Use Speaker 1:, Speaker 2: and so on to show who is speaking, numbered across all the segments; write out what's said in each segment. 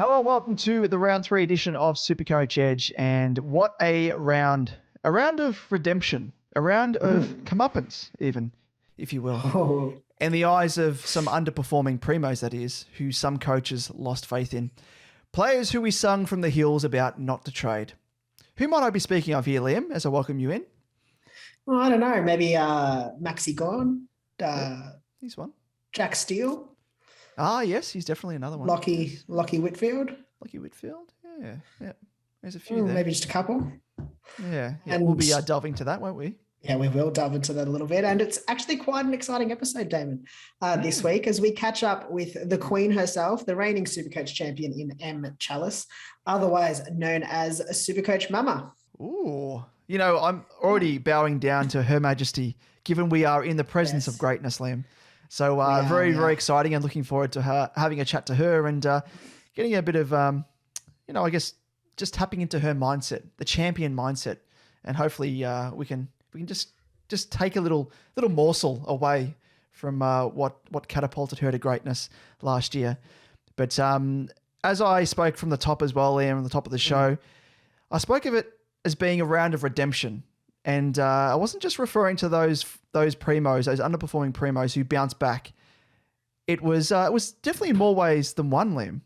Speaker 1: Hello and welcome to the round three edition of SuperCoach Edge. And what a round. A round of redemption. A round of comeuppance, even, if you will.
Speaker 2: Oh,
Speaker 1: In the eyes of some underperforming primos, that is, who some coaches lost faith in. Players who we sung from the hills about not to trade. Who might I be speaking of here, Liam, as I welcome you in?
Speaker 2: well, I don't know. Maybe Maxi Gorn,
Speaker 1: He's one.
Speaker 2: Jack Steele,
Speaker 1: Ah, yes, he's definitely another one.
Speaker 2: Lockie Whitfield.
Speaker 1: Lockie Whitfield. Yeah. There's a few there.
Speaker 2: Maybe just a couple.
Speaker 1: Yeah.
Speaker 2: And-
Speaker 1: We'll be delving into that, won't we?
Speaker 2: Yeah, we will delve into that a little bit. And it's actually quite an exciting episode, Damon, this week as we catch up with the Queen herself, the reigning Supercoach champion in M. Chalice, otherwise known as Supercoach Mumma.
Speaker 1: Ooh. You know, I'm already bowing down to Her Majesty, given we are in the presence of greatness, Liam. So very exciting, and looking forward to her having a chat to her and getting a bit of, I guess just tapping into her mindset, the champion mindset, and hopefully we can just take a little morsel away from what catapulted her to greatness last year. But as I spoke from the top as well, Liam, on the top of the show, I spoke of it as being a round of redemption. And I wasn't just referring to those primos, those underperforming primos who bounced back. It was definitely in more ways than one, Liam.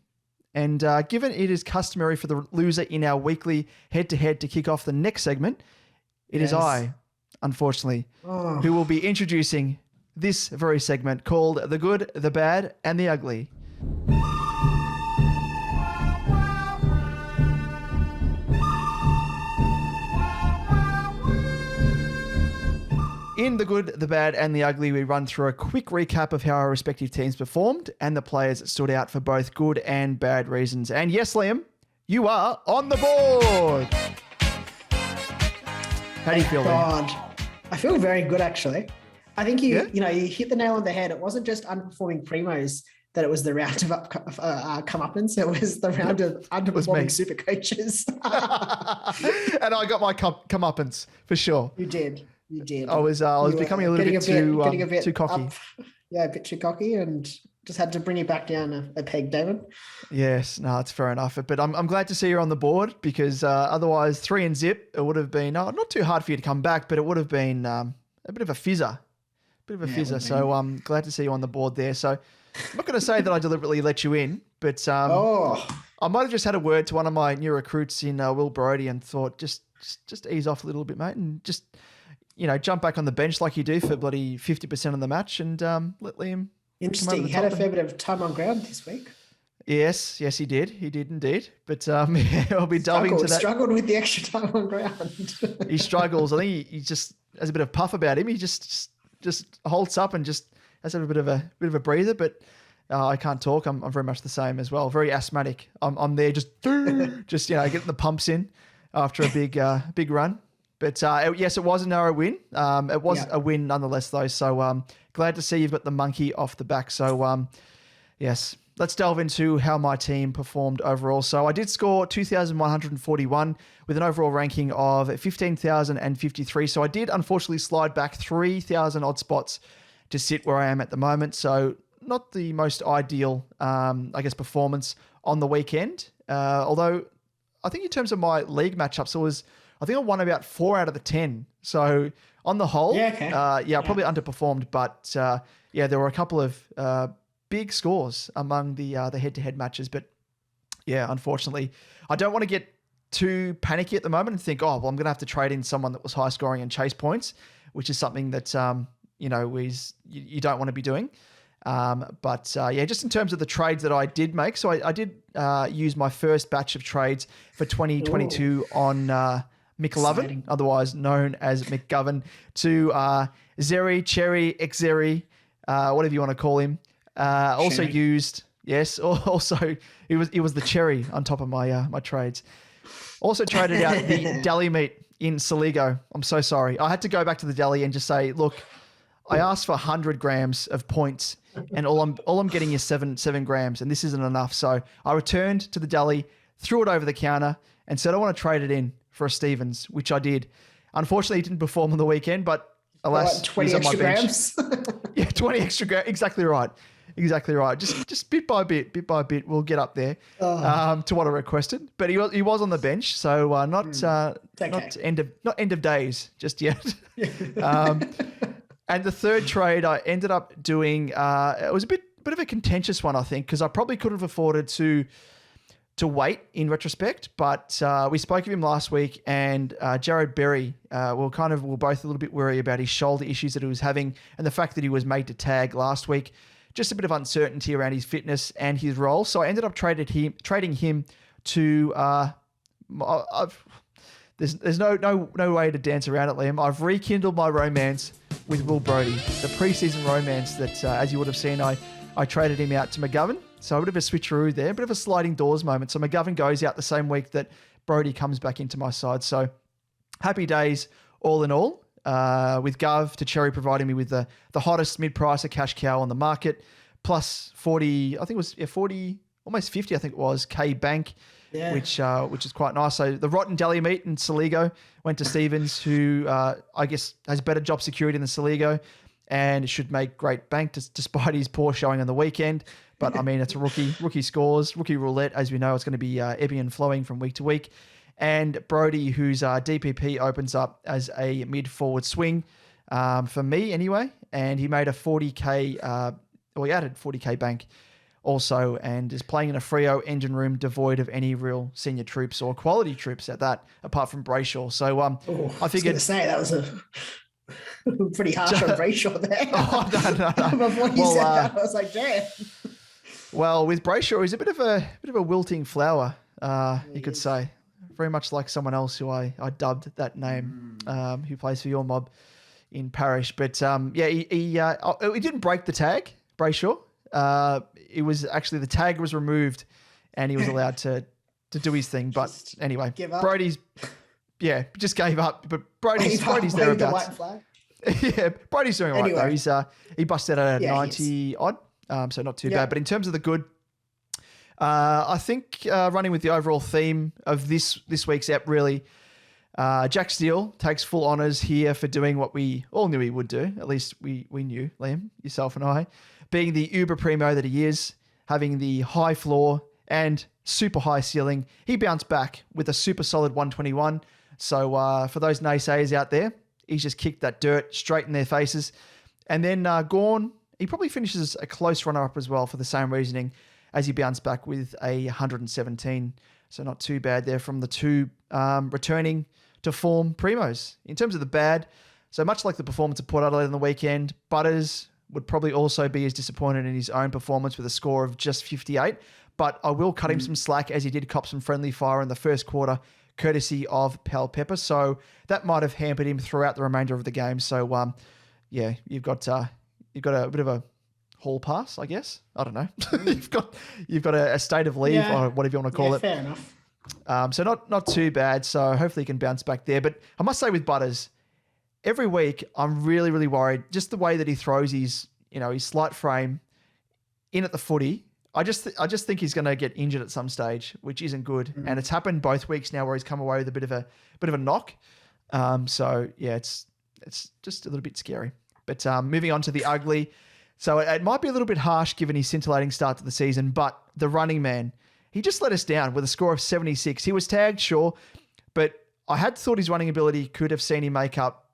Speaker 1: And given it is customary for the loser in our weekly head-to-head to kick off the next segment, it is I, unfortunately, who will be introducing this very segment called The Good, the Bad, and the Ugly. In The Good, the Bad, and the Ugly, we run through a quick recap of how our respective teams performed and the players that stood out for both good and bad reasons. And yes, Liam, you are on the board. How do you feel, Liam?
Speaker 2: God, I feel very good, actually. I think you hit the nail on the head. It wasn't just underperforming primos that it was the round of comeuppance. It was the round of underperforming super coaches.
Speaker 1: And I got my comeuppance for sure.
Speaker 2: You did.
Speaker 1: I was becoming a little bit too cocky.
Speaker 2: A bit too cocky, and just had to bring you back down a peg, David.
Speaker 1: Yes, no, it's fair enough. But I'm glad to see you're on the board, because otherwise 3 and zip, it would have been not too hard for you to come back, but it would have been a bit of a fizzer. So I'm glad to see you on the board there. So I'm not going to say that I deliberately let you in, but I might have just had a word to one of my new recruits in Will Brody and thought, just ease off a little bit, mate, and just jump back on the bench like you do for bloody 50% of the match and let Liam.
Speaker 2: Interesting. He had a fair bit of time on ground this week.
Speaker 1: Yes, he did. He did indeed. But I'll be delving into that.
Speaker 2: Struggled with the extra time on ground.
Speaker 1: He struggles. I think he just has a bit of puff about him. He just holds up and just has a bit of a breather. But I can't talk. I'm very much the same as well. Very asthmatic. I'm there just getting the pumps in after a big run. But yes, it was a narrow win. It was a win nonetheless, though. So glad to see you've got the monkey off the back. So yes, let's delve into how my team performed overall. So I did score 2,141 with an overall ranking of 15,053. So I did unfortunately slide back 3,000 odd spots to sit where I am at the moment. So not the most ideal, performance on the weekend. Although I think in terms of my league matchups, I think I won about 4 out of the 10. So on the whole, probably underperformed. But there were a couple of big scores among the head-to-head matches. But yeah, unfortunately, I don't want to get too panicky at the moment and think, I'm going to have to trade in someone that was high scoring and chase points, which is something that you don't want to be doing. Just in terms of the trades that I did make, so I did use my first batch of trades for 2022 on McLovin, otherwise known as McGovern, to Zeri, Cherry, Xeri, whatever you want to call him. Also used, yes, also he was the cherry on top of my trades. Also traded out the deli meat in Saligo. I'm so sorry. I had to go back to the deli and just say, look, I asked for 100 grams of points, and all I'm getting is seven grams, and this isn't enough. So I returned to the deli, threw it over the counter, and said I want to trade it in for a Stevens, which I did. Unfortunately, he didn't perform on the weekend, but alas,
Speaker 2: 20 extra grams.
Speaker 1: Yeah, 20 extra grams. Exactly right. Exactly right. Just bit by bit, we'll get up there to what I requested. But he was on the bench, so not end of days just yet. And the third trade I ended up doing, it was a bit of a contentious one, I think, because I probably couldn't have afforded to wait in retrospect. But we spoke of him last week, and Jared Berry, we're both a little bit worried about his shoulder issues that he was having, and the fact that he was made to tag last week. Just a bit of uncertainty around his fitness and his role. So I ended up trading him to. There's no way to dance around it, Liam. I've rekindled my romance with Will Brodie, the preseason romance that, as you would have seen, I traded him out to McGovern. So a bit of a switcheroo there, a bit of a sliding doors moment. So McGovern goes out the same week that Brodie comes back into my side. So happy days all in all. With Gov to Cherry providing me with the hottest mid-pricer cash cow on the market, plus 40, I think it was 40, almost 50, I think it was, K bank, which is quite nice. So the rotten deli meat in Saligo went to Stevens, who I guess has better job security than Saligo, and should make great bank despite his poor showing on the weekend. But I mean, it's a rookie scores, rookie roulette. As we know, it's going to be ebbing and flowing from week to week. And Brodie, whose DPP opens up as a mid-forward swing for me anyway. And he made a 40K, he added 40K bank also, and is playing in a Freo engine room devoid of any real senior troops or quality troops at that, apart from Brayshaw. So I figured...
Speaker 2: I was going to say, that was a pretty harsh on Brayshaw there.
Speaker 1: No.
Speaker 2: Before you said that, I was like, damn.
Speaker 1: Well, with Brayshaw, he's a bit of a wilting flower, you could say. Very much like someone else who I dubbed that name, who plays for your mob in Parish. But he didn't break the tag, Brayshaw. It was actually, the tag was removed and he was allowed to do his thing. But anyway, Brodie's, just gave up. But Brodie's thereabouts. Yeah, Brodie's doing all right though. He busted out a 90 odd, so not too bad. But in terms of the good, I think running with the overall theme of this week's ep, really, Jack Steele takes full honours here for doing what we all knew he would do. At least we knew, Liam, yourself and I, being the uber primo that he is, having the high floor and super high ceiling. He bounced back with a super solid 121. So for those naysayers out there, he's just kicked that dirt straight in their faces. And then Gawn, he probably finishes a close runner-up as well for the same reasoning, as he bounced back with a 117. So not too bad there from the two returning to form primos. In terms of the bad, so much like the performance of Port Adelaide on the weekend, Butters would probably also be as disappointed in his own performance with a score of just 58. But I will cut him some slack, as he did cop some friendly fire in the first quarter, courtesy of Pal Pepper. So that might have hampered him throughout the remainder of the game. So you've got a bit of a hall pass, I guess. I don't know. you've got a state of leave, or whatever you want to call it.
Speaker 2: Fair enough.
Speaker 1: So not too bad. So hopefully he can bounce back there. But I must say with Butters, every week I'm really, really worried. Just the way that he throws his slight frame in at the footy. I just think he's going to get injured at some stage, which isn't good. And it's happened both weeks now where he's come away with a bit of a knock. So yeah, it's just a little bit scary. But moving on to the ugly. So it might be a little bit harsh given his scintillating start to the season, but the running man, he just let us down with a score of 76. He was tagged, sure, but I had thought his running ability could have seen him make up,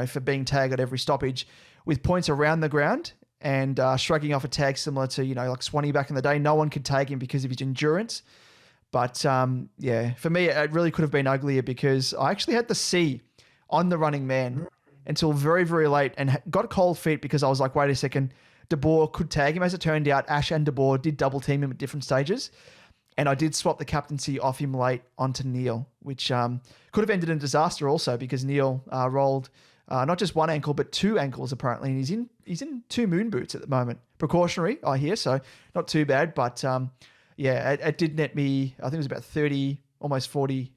Speaker 1: for being tagged at every stoppage with points around the ground and shrugging off a tag similar to, like Swanee back in the day. No one could tag him because of his endurance. But for me, it really could have been uglier because I actually had the C on the running man until very, very late and got cold feet because I was like, wait a second, De Boer could tag him. As it turned out, Ash and De Boer did double team him at different stages. And I did swap the captaincy off him late onto Neil, which could have ended in disaster also because Neil rolled not just one ankle, but two ankles apparently. And he's in two moon boots at the moment. Precautionary, I hear, so not too bad. But it did net me, I think it was about 30, almost 40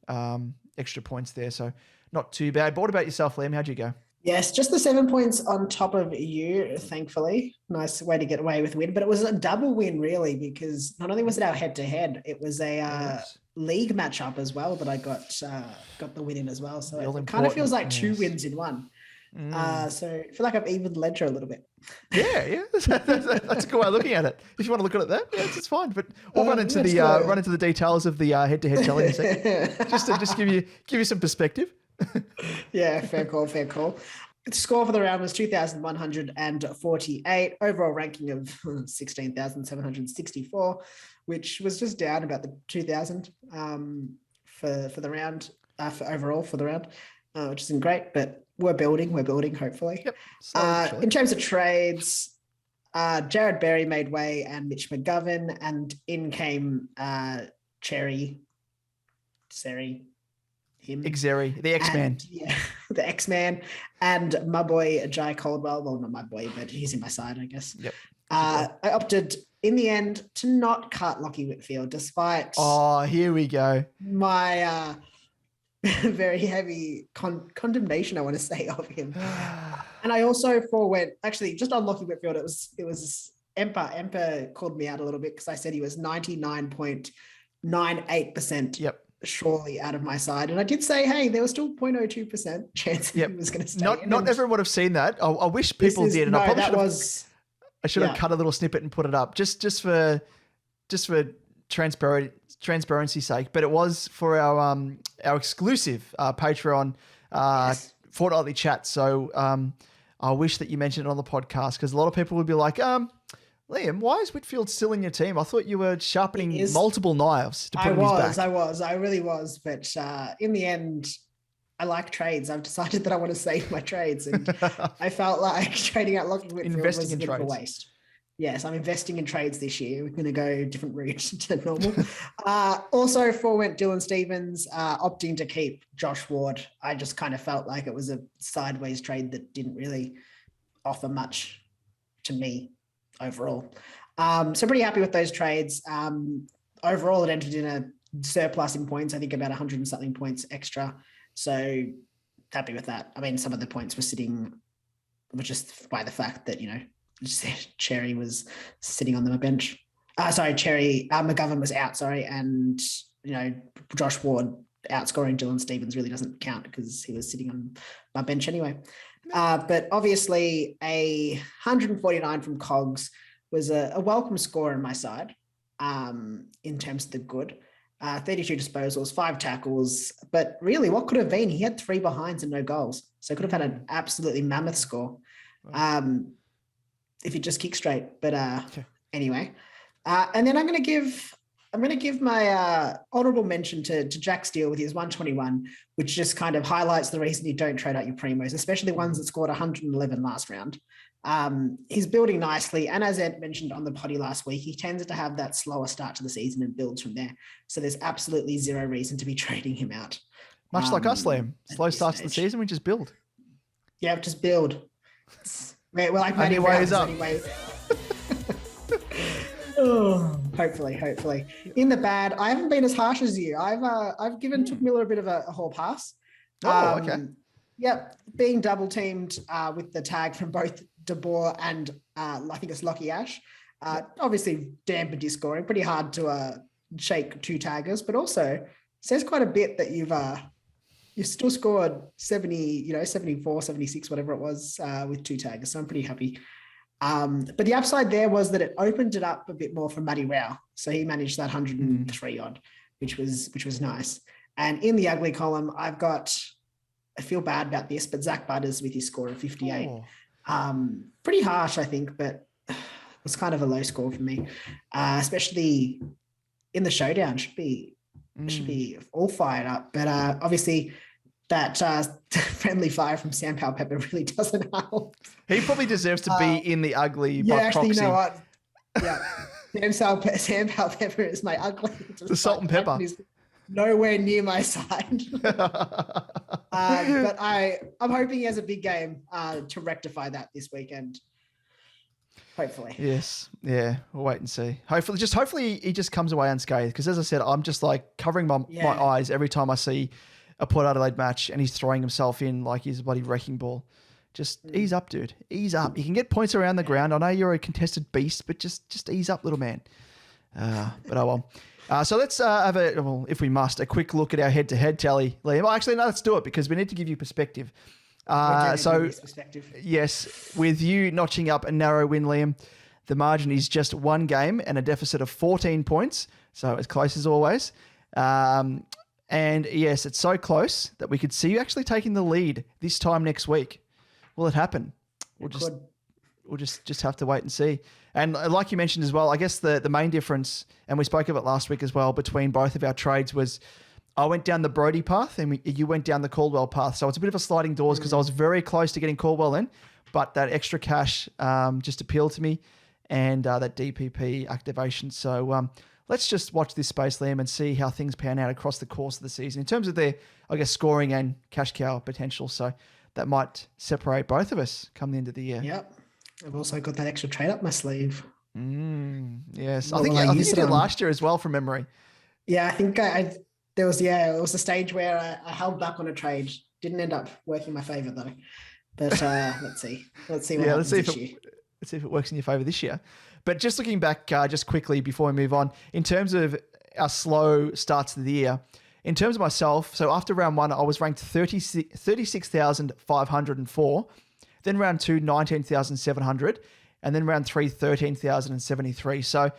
Speaker 1: extra points there. So not too bad. But what about yourself, Liam? How'd you go?
Speaker 2: Yes, just the 7 points on top of you, thankfully. Nice way to get away with win. But it was a double win, really, because not only was it our head-to-head, it was a league matchup as well that I got the win in as well. So it kind of feels like two wins in one. So I feel like I've evened the ledger a little bit.
Speaker 1: Yeah. That's a good way of looking at it. If you want to look at it that, it's fine. But we'll run into the details of the head-to-head telling in a second, just to give you some perspective.
Speaker 2: Yeah, fair call. The score for the round was 2,148. Overall ranking of 16,764, which was just down about the 2,000 for the round, for overall for the round, which isn't great, but we're building, hopefully.
Speaker 1: Yep.
Speaker 2: In terms of trades, Jared Berry made way and Mitch McGovern, and in came Xeri,
Speaker 1: the X-Man.
Speaker 2: Yeah, the X-Man, and my boy Jai Caldwell. Well, not my boy, but he's in my side, I guess.
Speaker 1: Yep.
Speaker 2: I opted in the end to not cut Lockie Whitfield, despite
Speaker 1: here we go.
Speaker 2: My very heavy condemnation, I want to say, of him. And I also forewent, actually, just on Lockie Whitfield, it was Empa called me out a little bit because I said he was 99.98%.
Speaker 1: Yep.
Speaker 2: Surely out of my side. And I did say, hey, there was still 0.02% chance he was going to stay.
Speaker 1: Not everyone would have seen that. I wish people did. And I should have cut a little snippet and put it up just for transparency's sake. But it was for our exclusive Patreon fortnightly chat. So I wish that you mentioned it on the podcast, because a lot of people would be like, Liam, why is Whitfield still in your team? I thought you were sharpening multiple knives to put in his back.
Speaker 2: I really was. But in the end, I like trades. I've decided that I want to save my trades. And I felt like trading out Lockie Whitfield was a bit of a waste. Yes, I'm investing in trades this year. We're going to go different route to normal. Also, forewent Dylan Stevens, opting to keep Josh Ward. I just kind of felt like it was a sideways trade that didn't really offer much to me overall. So pretty happy with those trades. Overall, it entered in a surplus in points, I think about 100 and something points extra. So happy with that. I mean, some of the points were just by the fact that, Cherry was sitting on the bench. McGovern was out, and, Josh Ward outscoring Dylan Stevens really doesn't count because he was sitting on my bench anyway. But obviously a 149 from Cogs was a welcome score on my side in terms of the good. 32 disposals, 5 tackles, but really what could have been, he had 3 behinds and no goals. So could have had an absolutely mammoth score if he just kicked straight. But anyway, and then I'm going to give my honorable mention to Jack Steele with his 121, which just kind of highlights the reason you don't trade out your primos, especially the ones that scored 111 last round. He's building nicely. And as Ed mentioned on the potty last week, he tends to have that slower start to the season and builds from there. So there's absolutely zero reason to be trading him out.
Speaker 1: Much like us, Liam. Slow starts to the season, we just build.
Speaker 2: Yeah, just build. We're like
Speaker 1: Matty Rounds
Speaker 2: anyway. Oh, hopefully. In the bad, I haven't been as harsh as you. I've given Took Miller a bit of a whole pass.
Speaker 1: Okay.
Speaker 2: Yep, being double teamed with the tag from both De Boer and I think it's Lockie Ash. Obviously dampened his scoring. Pretty hard to shake 2 taggers, but also says quite a bit that you've still scored 70, 74, 76, whatever it was with 2 taggers. So I'm pretty happy. But the upside there was that it opened it up a bit more for Matty Rao. So he managed that 103 odd, which was nice. And in the ugly column, I feel bad about this, but Zach Butters with his score of 58. Pretty harsh, I think, but it was kind of a low score for me, especially in the showdown. Should be all fired up. But obviously that friendly fire from Sam Powell Pepper really doesn't help.
Speaker 1: He probably deserves to be in the ugly
Speaker 2: by
Speaker 1: proxy.
Speaker 2: You know what? Yeah. Sam Powell Pepper is my ugly.
Speaker 1: The salt and pepper.
Speaker 2: Nowhere near my side. But I'm hoping he has a big game to rectify that this weekend. Hopefully.
Speaker 1: Yes. Yeah. We'll wait and see. Hopefully he just comes away unscathed. Because as I said, I'm just like covering my eyes every time I see a Port Adelaide match and he's throwing himself in like he's a bloody wrecking ball. Just ease up, dude. Ease up. You can get points around the ground. I know you're a contested beast, but just ease up, little man. But oh well. So let's have if we must, a quick look at our head-to-head tally, Liam. Well, actually, no, let's do it because we need to give you perspective.
Speaker 2: So this perspective.
Speaker 1: Yes, with you notching up a narrow win, Liam, the margin is just one game and a deficit of 14 points. So as close as always. And yes, it's so close that we could see you actually taking the lead this time next week. Will it happen? We'll just have to wait and see. And like you mentioned as well, I guess the main difference, and we spoke of it last week as well, between both of our trades was I went down the Brody path and you went down the Caldwell path. So it's a bit of a sliding doors because I was very close to getting Caldwell in, but that extra cash just appealed to me and that DPP activation. So let's just watch this space, Liam, and see how things pan out across the course of the season in terms of their, I guess, scoring and cash cow potential. So that might separate both of us come the end of the year.
Speaker 2: Yep. I've also got that extra trade up my sleeve.
Speaker 1: Yes. I think you did last year as well from memory.
Speaker 2: Yeah, I think it was a stage where I held back on a trade. Didn't end up working in my favor though. But let's see. Let's see what happens this year.
Speaker 1: Let's see if it works in your favor this year. But just looking back just quickly before we move on, in terms of our slow starts to the year, in terms of myself, so after round 1, I was ranked 36,504. Then round 2, 19,700. And then round 3, 13,073. So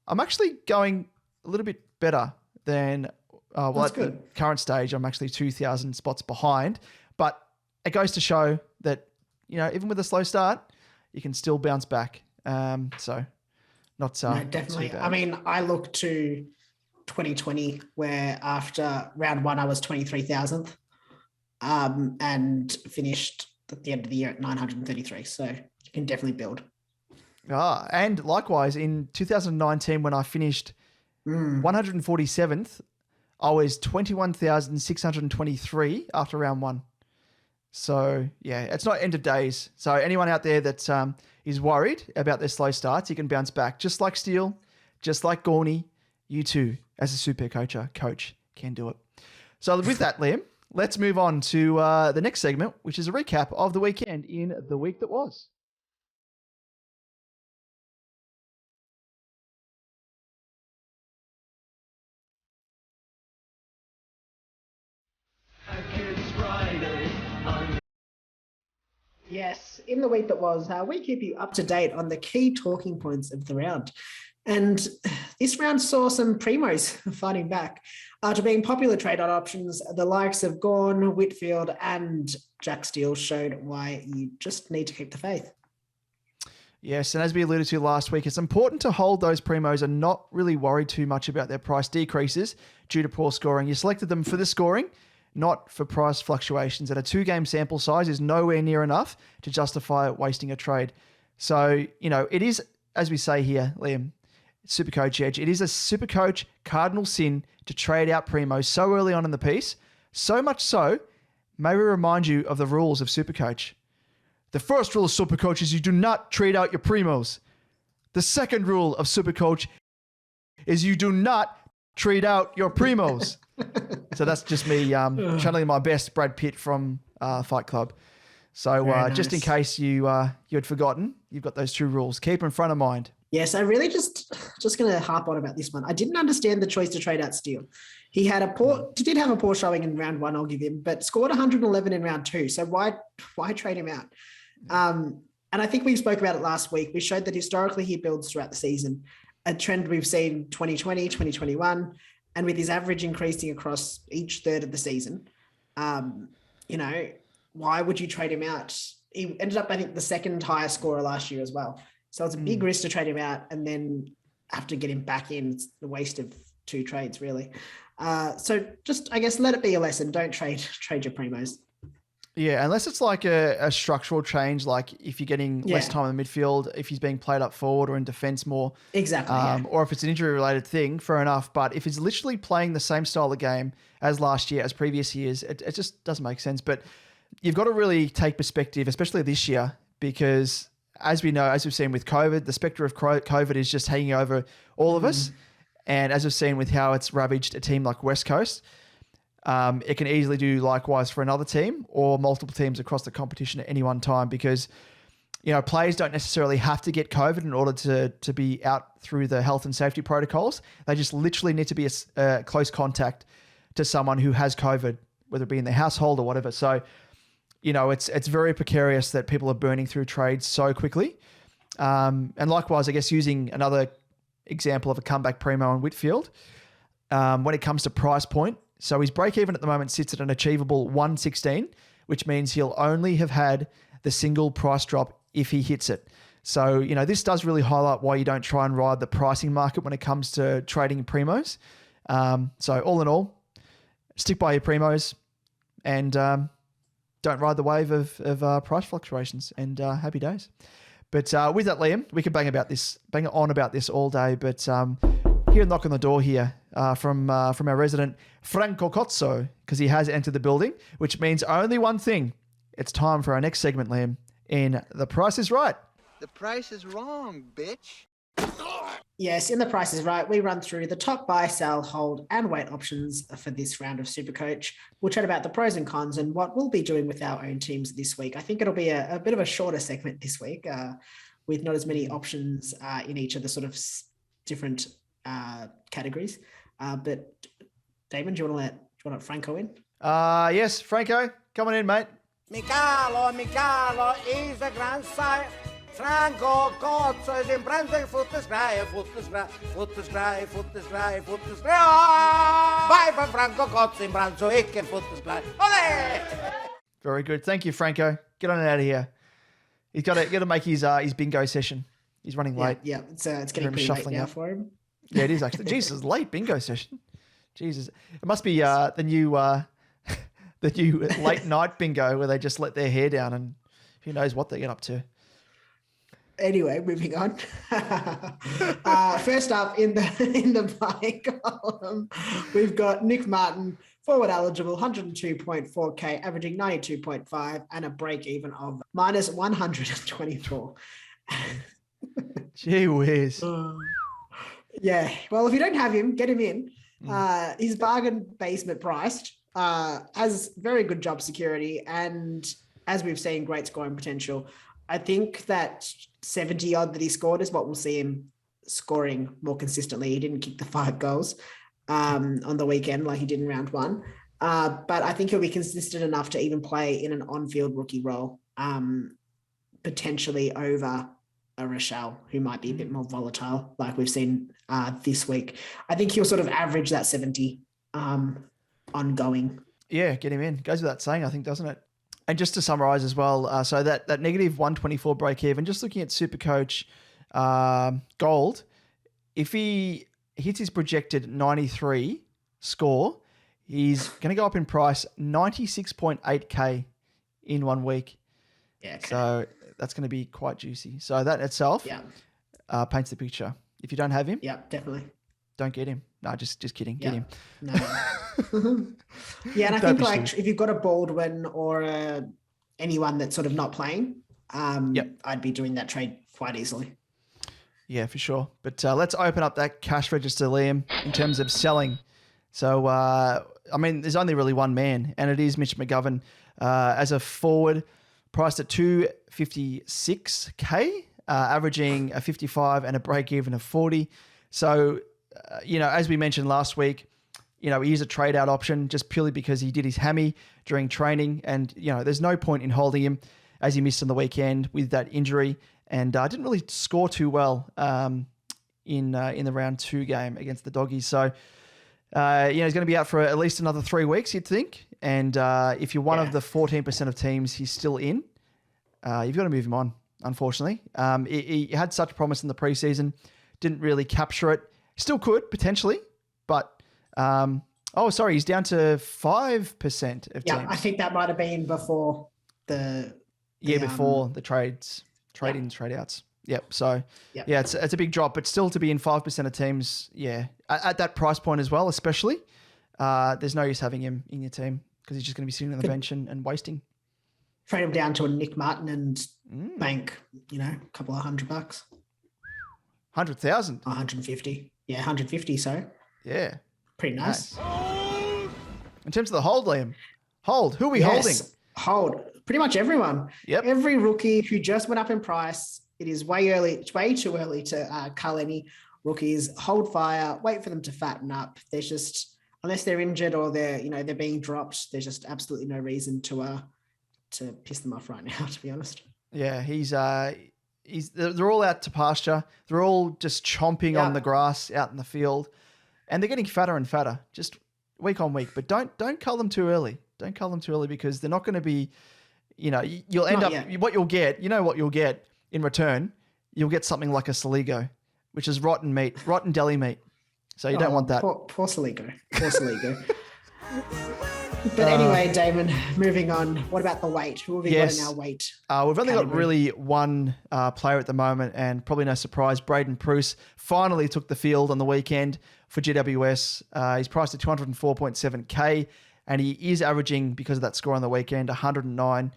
Speaker 1: I'm actually going a little bit better than, at the current stage, I'm actually 2,000 spots behind. But it goes to show that, even with a slow start, you can still bounce back. So not
Speaker 2: definitely.
Speaker 1: Too bad.
Speaker 2: I mean, I look to 2020 where after round 1, I was 23,000th and finished at the end of the year at 933. So you can definitely build.
Speaker 1: And likewise in 2019, when I finished 147th, I was 21,623 after round 1. So yeah, it's not end of days. So anyone out there that is worried about their slow starts, you can bounce back. Just like Steele, just like Gorney, you too, as a coach, can do it. So with that, Liam, let's move on to the next segment, which is a recap of the weekend in the week that was.
Speaker 2: Yes, in the week that was, we keep you up to date on the key talking points of the round. And this round saw some primos fighting back to being popular trade-on options. The likes of Gawn, Whitfield and Jack Steele showed why you just need to keep the faith.
Speaker 1: Yes, and as we alluded to last week, it's important to hold those primos and not really worry too much about their price decreases due to poor scoring. You selected them for the scoring, not for price fluctuations. And a 2-game sample size is nowhere near enough to justify wasting a trade. So, it is, as we say here, Liam, SuperCoach Edge. It is a SuperCoach cardinal sin to trade out primos so early on in the piece. So much so, may we remind you of the rules of SuperCoach. The first rule of SuperCoach is you do not trade out your primos. The second rule of SuperCoach is you do not trade out your primos. So that's just me channeling my best Brad Pitt from Fight Club. So nice. Just in case you had forgotten, you've got those 2 rules. Keep in front of mind.
Speaker 2: Yes, I really just going to harp on about this one. I didn't understand the choice to trade out Steele. He did have a poor showing in round 1, I'll give him, but scored 111 in round 2. So why trade him out? And I think we spoke about it last week. We showed that historically he builds throughout the season, a trend we've seen 2020, 2021, and with his average increasing across each third of the season, why would you trade him out? He ended up, I think, the second highest scorer last year as well. So it's a big risk to trade him out and then have to get him back in. It's the waste of 2 trades, really. So just, I guess, let it be a lesson. Don't trade your primos.
Speaker 1: Yeah, unless it's like a structural change, like if you're getting less time in the midfield, if he's being played up forward or in defence more.
Speaker 2: Exactly.
Speaker 1: Or if it's an injury-related thing, fair enough. But if he's literally playing the same style of game as last year, as previous years, it just doesn't make sense. But you've got to really take perspective, especially this year, because as we know, as we've seen with COVID, the spectre of COVID is just hanging over all of us. And as we've seen with how it's ravaged a team like West Coast, it can easily do likewise for another team or multiple teams across the competition at any one time because, players don't necessarily have to get COVID in order to be out through the health and safety protocols. They just literally need to be a close contact to someone who has COVID, whether it be in their household or whatever. So it's very precarious that people are burning through trades so quickly. And likewise, I guess using another example of a comeback primo on Whitfield, when it comes to price point, so his break even at the moment sits at an achievable 116, which means he'll only have had the single price drop if he hits it. So, this does really highlight why you don't try and ride the pricing market when it comes to trading in primos. So all in all, stick by your primos and don't ride the wave of price fluctuations, and happy days. But with that, Liam, we could bang on about this all day. But hear a knock on the door here from our resident Franco Cozzo, because he has entered the building, which means only one thing. It's time for our next segment, Liam, in The Price is Right.
Speaker 3: The price is wrong, bitch.
Speaker 2: Yes, in The Price is Right, we run through the top buy, sell, hold, and wait options for this round of SuperCoach. We'll chat about the pros and cons and what we'll be doing with our own teams this week. I think it'll be a bit of a shorter segment this week, with not as many options in each of the sort of different categories. But Damon, do you want to let Franco in?
Speaker 1: Yes, Franco, come on in, mate.
Speaker 4: Micalo is a grand sire. Franco Cozzo is in Brunswick, foot is dry. Bye for Franco Cozzo in Brunswick and foot is dry. Ole!
Speaker 1: Very good. Thank you, Franco. Get on out of here. He's got to make his bingo session. He's running late.
Speaker 2: Yeah, it's getting pretty late now for him.
Speaker 1: Yeah, it is actually. Jesus, late bingo session. Jesus. It must be the new late night bingo where they just let their hair down and who knows what they get up to.
Speaker 2: Anyway, moving on. First up in the buying column, we've got Nick Martin, forward eligible, 102.4K, averaging 92.5, and a break even of minus 124.
Speaker 1: Gee whiz.
Speaker 2: Yeah. Well, if you don't have him, get him in. He's bargain basement priced, has very good job security, and as we've seen, great scoring potential. I think that 70 odd that he scored is what we'll see him scoring more consistently. He didn't kick the 5 goals on the weekend like he did in round 1. But I think he'll be consistent enough to even play in an on-field rookie role, potentially over a Rochelle, who might be a bit more volatile like we've seen this week. I think he'll sort of average that 70 ongoing.
Speaker 1: Yeah, get him in. Goes without saying, I think, doesn't it? And just to summarise as well, so that negative 124 break even, just looking at SuperCoach Gold, if he hits his projected 93 score, he's going to go up in price 96.8K in 1 week.
Speaker 2: Yeah. Okay.
Speaker 1: So that's going to be quite juicy. So that itself paints the picture. If you don't have him,
Speaker 2: definitely
Speaker 1: don't get him. No, just kidding.
Speaker 2: Yeah.
Speaker 1: Get him.
Speaker 2: No. Yeah, and I think like if you've got a Baldwin or anyone that's sort of not playing, I'd be doing that trade quite easily.
Speaker 1: Yeah, for sure. But let's open up that cash register, Liam, in terms of selling. So, I mean, there's only really one man, and it is Mitch McGovern as a forward, priced at 256K, averaging a 55 and a break even of 40. So, as we mentioned last week, he is a trade out option just purely because he did his hammy during training. And, there's no point in holding him as he missed on the weekend with that injury. And didn't really score too well in the round 2 game against the Doggies. So, he's going to be out for at least another 3 weeks, you'd think. And if you're one of the 14% of teams he's still in, you've got to move him on, unfortunately. He had such promise in the preseason, didn't really capture it. Still could, potentially, but he's down to 5% of teams.
Speaker 2: Yeah, I think that might have been before
Speaker 1: before the trade-ins, trade-outs. Yep. So, it's a big drop, but still to be in 5% of teams, at that price point as well, especially, there's no use having him in your team because he's just going to be sitting on the bench and wasting.
Speaker 2: Trade him down to a Nick Martin and bank, a couple of $100.
Speaker 1: 100,000?
Speaker 2: 150. Yeah, 150, so.
Speaker 1: Yeah.
Speaker 2: Pretty nice.
Speaker 1: In terms of the hold, Liam, who are we holding?
Speaker 2: Hold. Pretty much everyone.
Speaker 1: Yep.
Speaker 2: Every rookie who just went up in price. It is way too early to cull any rookies. Hold fire, wait for them to fatten up. There's just, unless they're injured or they're being dropped, there's just absolutely no reason to to piss them off right now, to be honest.
Speaker 1: Yeah, they're all out to pasture. They're all just chomping on the grass out in the field, and they're getting fatter and fatter just week on week. But don't cull them too early. Don't cull them too early because they're not going to be, you'll end up, what you'll get in return, you'll get something like a Saligo, which is rotten deli meat. So you don't want that.
Speaker 2: Poor Saligo. Poor Saligo. But anyway, Damon, moving on. What about the weight? Who have we got in our weight?
Speaker 1: We've only got really one player at the moment, and probably no surprise, Braden Pruce finally took the field on the weekend for GWS. He's priced at 204.7k, and he is averaging, because of that score on the weekend, 109.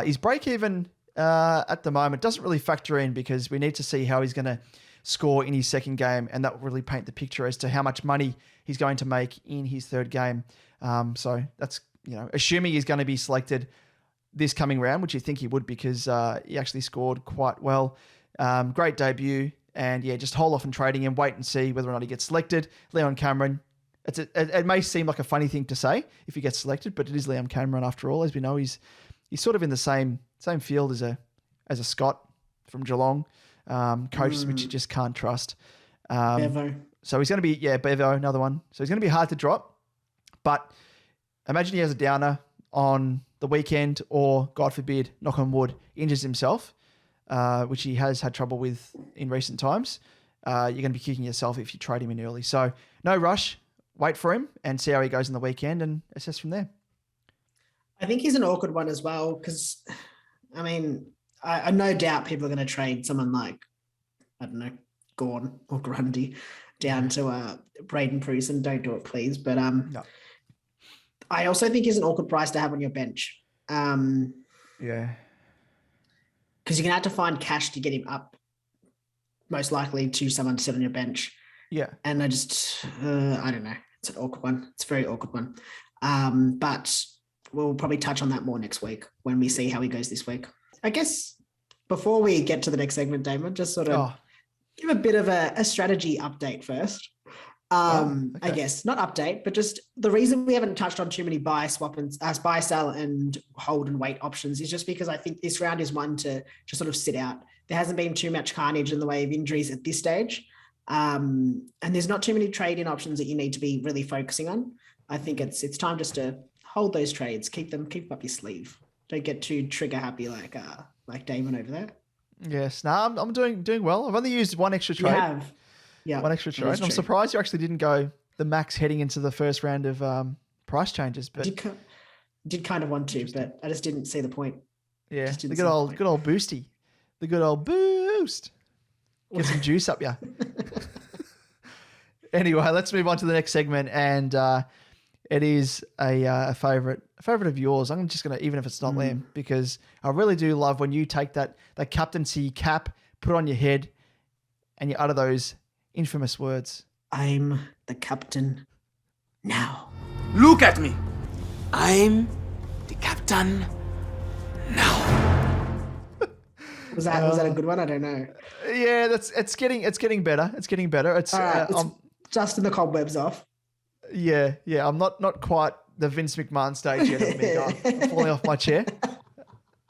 Speaker 1: His break-even at the moment doesn't really factor in because we need to see how he's going to score in his second game, and that will really paint the picture as to how much money he's going to make in his third game. So that's, assuming he's going to be selected this coming round, which you think he would because he actually scored quite well. Great debut. And just hold off on trading him, wait and see whether or not he gets selected. Leon Cameron, it may seem like a funny thing to say if he gets selected, but it is Leon Cameron after all. As we know, he's sort of in the same field as a Scott from Geelong, coach, which you just can't trust.
Speaker 2: Bevo.
Speaker 1: So he's going to be, Bevo, another one. So he's going to be hard to drop. But imagine he has a downer on the weekend or, God forbid, knock on wood, injures himself, which he has had trouble with in recent times. You're going to be kicking yourself if you trade him in early. So no rush. Wait for him and see how he goes in the weekend and assess from there.
Speaker 2: I think he's an awkward one as well because, I no doubt people are going to trade someone like, I don't know, Gorn or Grundy down to Braden Pruce, and don't do it, please. But
Speaker 1: No.
Speaker 2: I also think he's an awkward price to have on your bench.
Speaker 1: Yeah.
Speaker 2: Because you're going to have to find cash to get him up, most likely to someone to sit on your bench.
Speaker 1: Yeah.
Speaker 2: And I just, I don't know. It's an awkward one. It's a very awkward one. But we'll probably touch on that more next week when we see how he goes this week. I guess before we get to the next segment, Damon, just sort of give a bit of a strategy update first. Okay. I guess not update, but just the reason we haven't touched on too many buy, sell and hold and wait options is just because I think this round is one to just sort of sit out. There hasn't been too much carnage in the way of injuries at this stage. And there's not too many trading options that you need to be really focusing on. I think it's time just to hold those trades, keep them up your sleeve. Don't get too trigger happy like Damon over there.
Speaker 1: Yes. No, I'm doing well. I've only used one extra trade.
Speaker 2: You have. Yeah.
Speaker 1: One extra trade. I'm surprised you actually didn't go the max heading into the first round of price changes. But
Speaker 2: did kind of want to, but I just didn't see the point.
Speaker 1: Yeah. The good old boosty. The good old boost. Get some juice up, yeah. Anyway, let's move on to the next segment, and it is a favorite of yours. I'm just gonna, even if it's not Liam, because I really do love when you take that captaincy cap, put it on your head, and you utter those infamous words.
Speaker 2: I'm the captain now.
Speaker 5: Look at me. I'm the captain now.
Speaker 2: Was that a good one? I don't know.
Speaker 1: Yeah, it's getting better. It's getting better. It's
Speaker 2: all right. It's dusting the cobwebs off.
Speaker 1: Yeah. I'm not quite the Vince McMahon stage yet of me. I'm falling off my chair.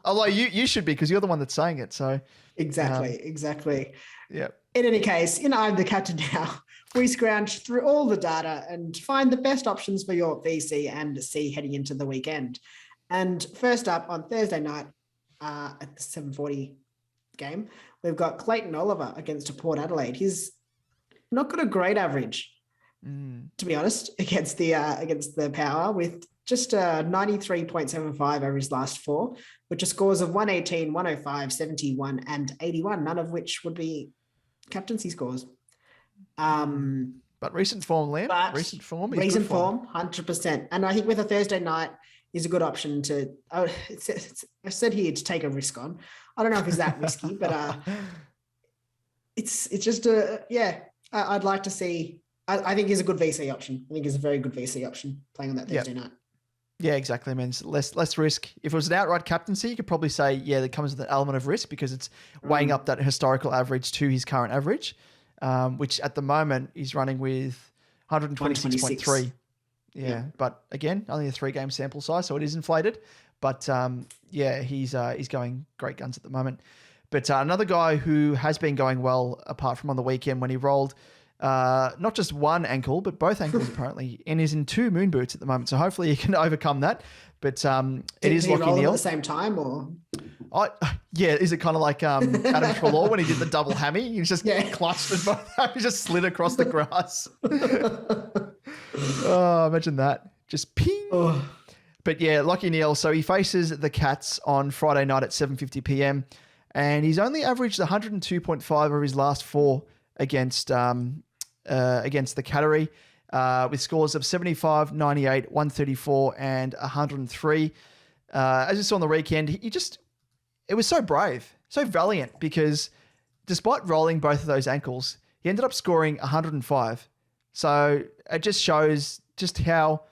Speaker 1: Although you should be, because you're the one that's saying it. So
Speaker 2: exactly.
Speaker 1: Yeah.
Speaker 2: In any case, I'm the captain now. We scrounge through all the data and find the best options for your VC and C heading into the weekend. And first up on Thursday night at the 7:40 game, we've got Clayton Oliver against Port Adelaide. He's not got a great average, to be honest, against the Power, with just a 93.75 over his last four, which are scores of 118, 105, 71, and 81, none of which would be captaincy scores.
Speaker 1: But recent form, Liam. Recent form,
Speaker 2: 100%. And I think with a Thursday night is a good option to. I said here to take a risk on. I don't know if it's that risky, but it's just I'd like to see. I think he's a good VC option. I think he's a very good VC option playing on that Thursday night. Yeah,
Speaker 1: exactly. I mean, it's less risk. If it was an outright captaincy, you could probably say, that comes with an element of risk because it's weighing up that historical average to his current average, which at the moment he's running with 126.3. Yeah, but again, only a 3-game sample size, so it is inflated. But yeah, he's going great guns at the moment. But another guy who has been going well, apart from on the weekend when he rolled not just one ankle, but both ankles apparently, and is in 2 moon boots at the moment. So hopefully he can overcome that. But it is
Speaker 2: Did he
Speaker 1: Lachie
Speaker 2: roll them
Speaker 1: Neal.
Speaker 2: at the same time, or?
Speaker 1: Yeah, is it kind of like Adam Treloar when he did the double hammy? He just clutched and both he just slid across the grass. Oh, imagine that. Just ping.
Speaker 2: Oh.
Speaker 1: But yeah, Lachie Neal. So he faces the Cats on Friday night at 7:50 p.m. And he's only averaged 102.5 over his last 4 against the Cattery, with scores of 75, 98, 134, and 103. As you saw on the weekend, it was so brave, so valiant, because despite rolling both of those ankles, he ended up scoring 105. So it just shows just how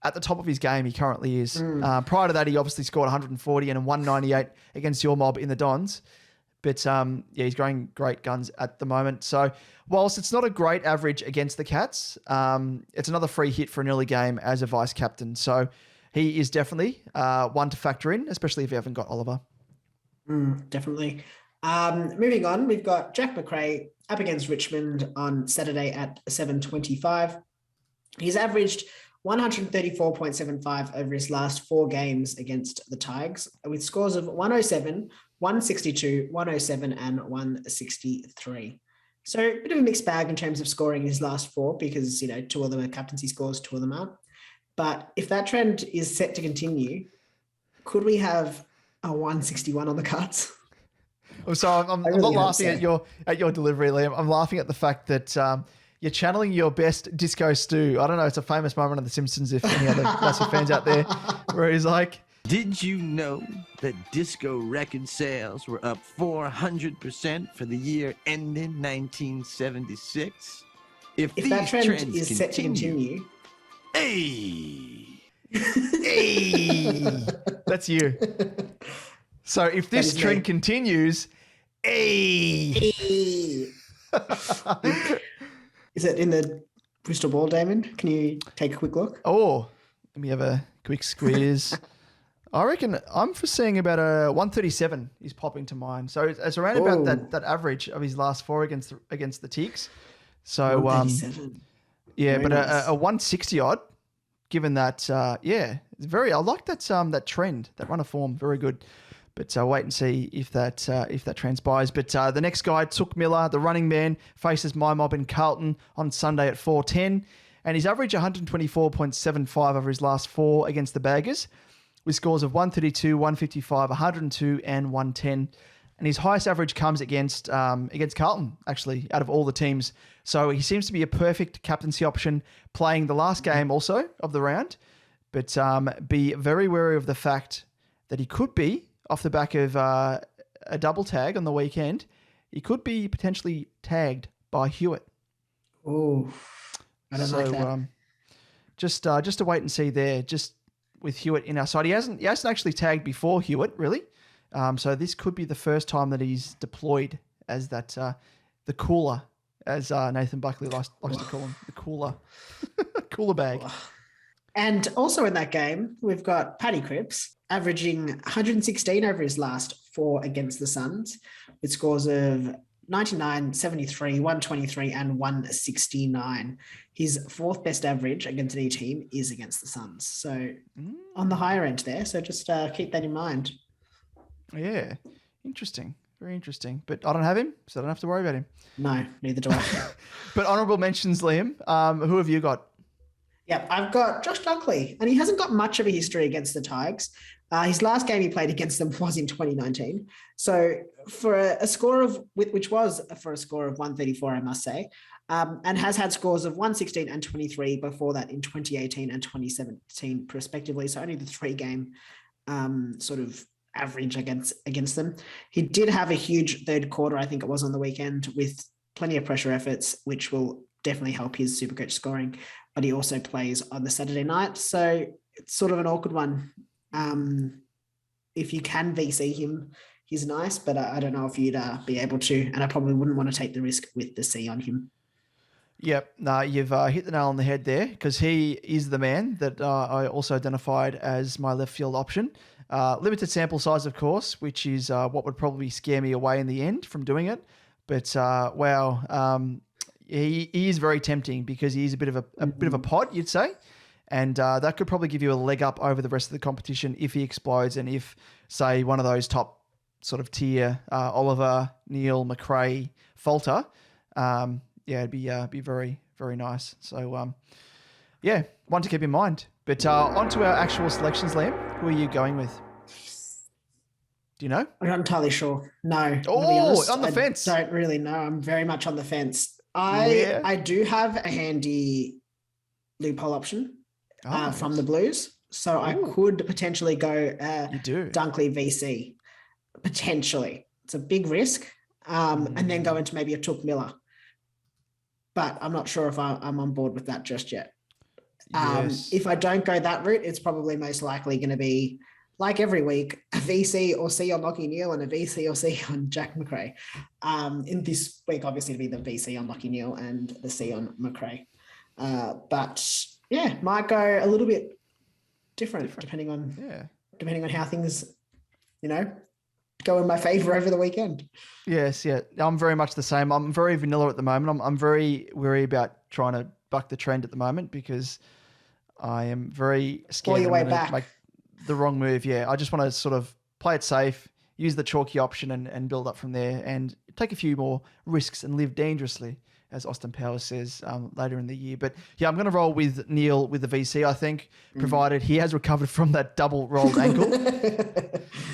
Speaker 1: at the top of his game he currently is. Prior to that, he obviously scored 140 and a 198 against your mob in the Dons. But yeah, he's going great guns at the moment. So whilst it's not a great average against the Cats, it's another free hit for an early game as a vice captain. So he is definitely one to factor in, especially if you haven't got Oliver.
Speaker 2: Definitely. Moving on, we've got Jack McRae up against Richmond on Saturday at 7:25. He's averaged 134.75 over his last 4 games against the Tigers, with scores of 107, 162, 107, and 163. So a bit of a mixed bag in terms of scoring his last 4, because, 2 of them are captaincy scores, 2 of them aren't. But if that trend is set to continue, could we have a 161 on the cards?
Speaker 1: So I'm not laughing at your delivery, Liam. I'm laughing at the fact that you're channeling your best Disco Stew. I don't know. It's a famous moment of The Simpsons, if any other massive fans out there, where he's like,
Speaker 6: did you know that disco record sales were up 400% for the year ending 1976? If
Speaker 2: that trend is set to continue.
Speaker 6: Hey!
Speaker 1: hey, that's you. So if this trend continues, hey.
Speaker 2: Is it in the crystal ball, Damon? Can you take a quick look?
Speaker 1: Oh, let me have a quick squeeze. I reckon I'm foreseeing about a 137 is popping to mind. So it's around about that average of his last 4 against the Ticks. So
Speaker 2: 137.
Speaker 1: Yeah,
Speaker 2: Very
Speaker 1: but
Speaker 2: nice.
Speaker 1: a 160 odd, given that it's I like that trend, that run of form, very good. But wait and see if that transpires. But the next guy, Took Miller, the running man, faces my mob in Carlton on Sunday at 4:10, and he's averaged 124.75 over his last 4 against the Baggers, with scores of 132, 155, 102, and 110. And his highest average comes against Carlton, actually, out of all the teams. So he seems to be a perfect captaincy option, playing the last game also of the round. But be very wary of the fact that he could be, off the back of a double tag on the weekend, he could be potentially tagged by Hewitt.
Speaker 2: Oh, I don't like that.
Speaker 1: Just to wait and see there, just with Hewitt in our side. He hasn't actually tagged before Hewitt, really. So this could be the first time that he's deployed as that the cooler, as Nathan Buckley likes to call him, the cooler, cooler bag.
Speaker 2: And also in that game, we've got Paddy Cripps averaging 116 over his last 4 against the Suns, with scores of 99, 73, 123, and 169. His 4th best average against any team is against the Suns. So on the higher end there. So just keep that in mind.
Speaker 1: Yeah, interesting. Very interesting. But I don't have him, so I don't have to worry about him.
Speaker 2: No, neither do I.
Speaker 1: But honourable mentions, Liam. Who have you got?
Speaker 2: Yeah, I've got Josh Dunkley, and he hasn't got much of a history against the Tigers. His last game he played against them was in 2019. So for a score of 134, I must say, and has had scores of 116 and 23 before that in 2018 and 2017, respectively. So only the 3-game sort of average against them. He did have a huge third quarter, I think it was on the weekend, with plenty of pressure efforts, which will definitely help his Supercoach scoring. But he also plays on the Saturday night. So it's sort of an awkward one. If you can VC him, he's nice, but I don't know if you'd be able to, and I probably wouldn't want to take the risk with the C on him.
Speaker 1: Yep. No, you've hit the nail on the head there because he is the man that I also identified as my left field option. Limited sample size, of course, which is what would probably scare me away in the end from doing it. But wow, he is very tempting because he is a bit of a pod, you'd say, and that could probably give you a leg up over the rest of the competition if he explodes and if, say, one of those top sort of tier Oliver, Neil, McRae falter. It'd be very, very nice. So, one to keep in mind. But on to our actual selections, Liam. Who are you going with? Do you know?
Speaker 2: I'm not entirely sure. No.
Speaker 1: Oh, on the fence.
Speaker 2: I don't really know. I'm very much on the fence. I do have a handy loophole option from the Blues. So I could potentially go Dunkley VC. Potentially. It's a big risk. And then go into maybe a Took Miller. But I'm not sure if I'm on board with that just yet. If I don't go that route, it's probably most likely going to be, like every week, a VC or C on Lachie Neale and a VC or C on Jack McRae. In this week, obviously, it'll be the VC on Lachie Neale and the C on McRae. But yeah, might go a little bit different. depending on how things, go in my favor over the weekend.
Speaker 1: Yes, yeah. I'm very much the same. I'm very vanilla at the moment. I'm very wary about trying to buck the trend at the moment because I am very scared
Speaker 2: your way back.
Speaker 1: Make the wrong move. Yeah, I just want to sort of play it safe, use the chalky option and build up from there and take a few more risks and live dangerously, as Austin Powers says later in the year. But yeah, I'm going to roll with Neil with the VC, I think, provided he has recovered from that double rolled ankle.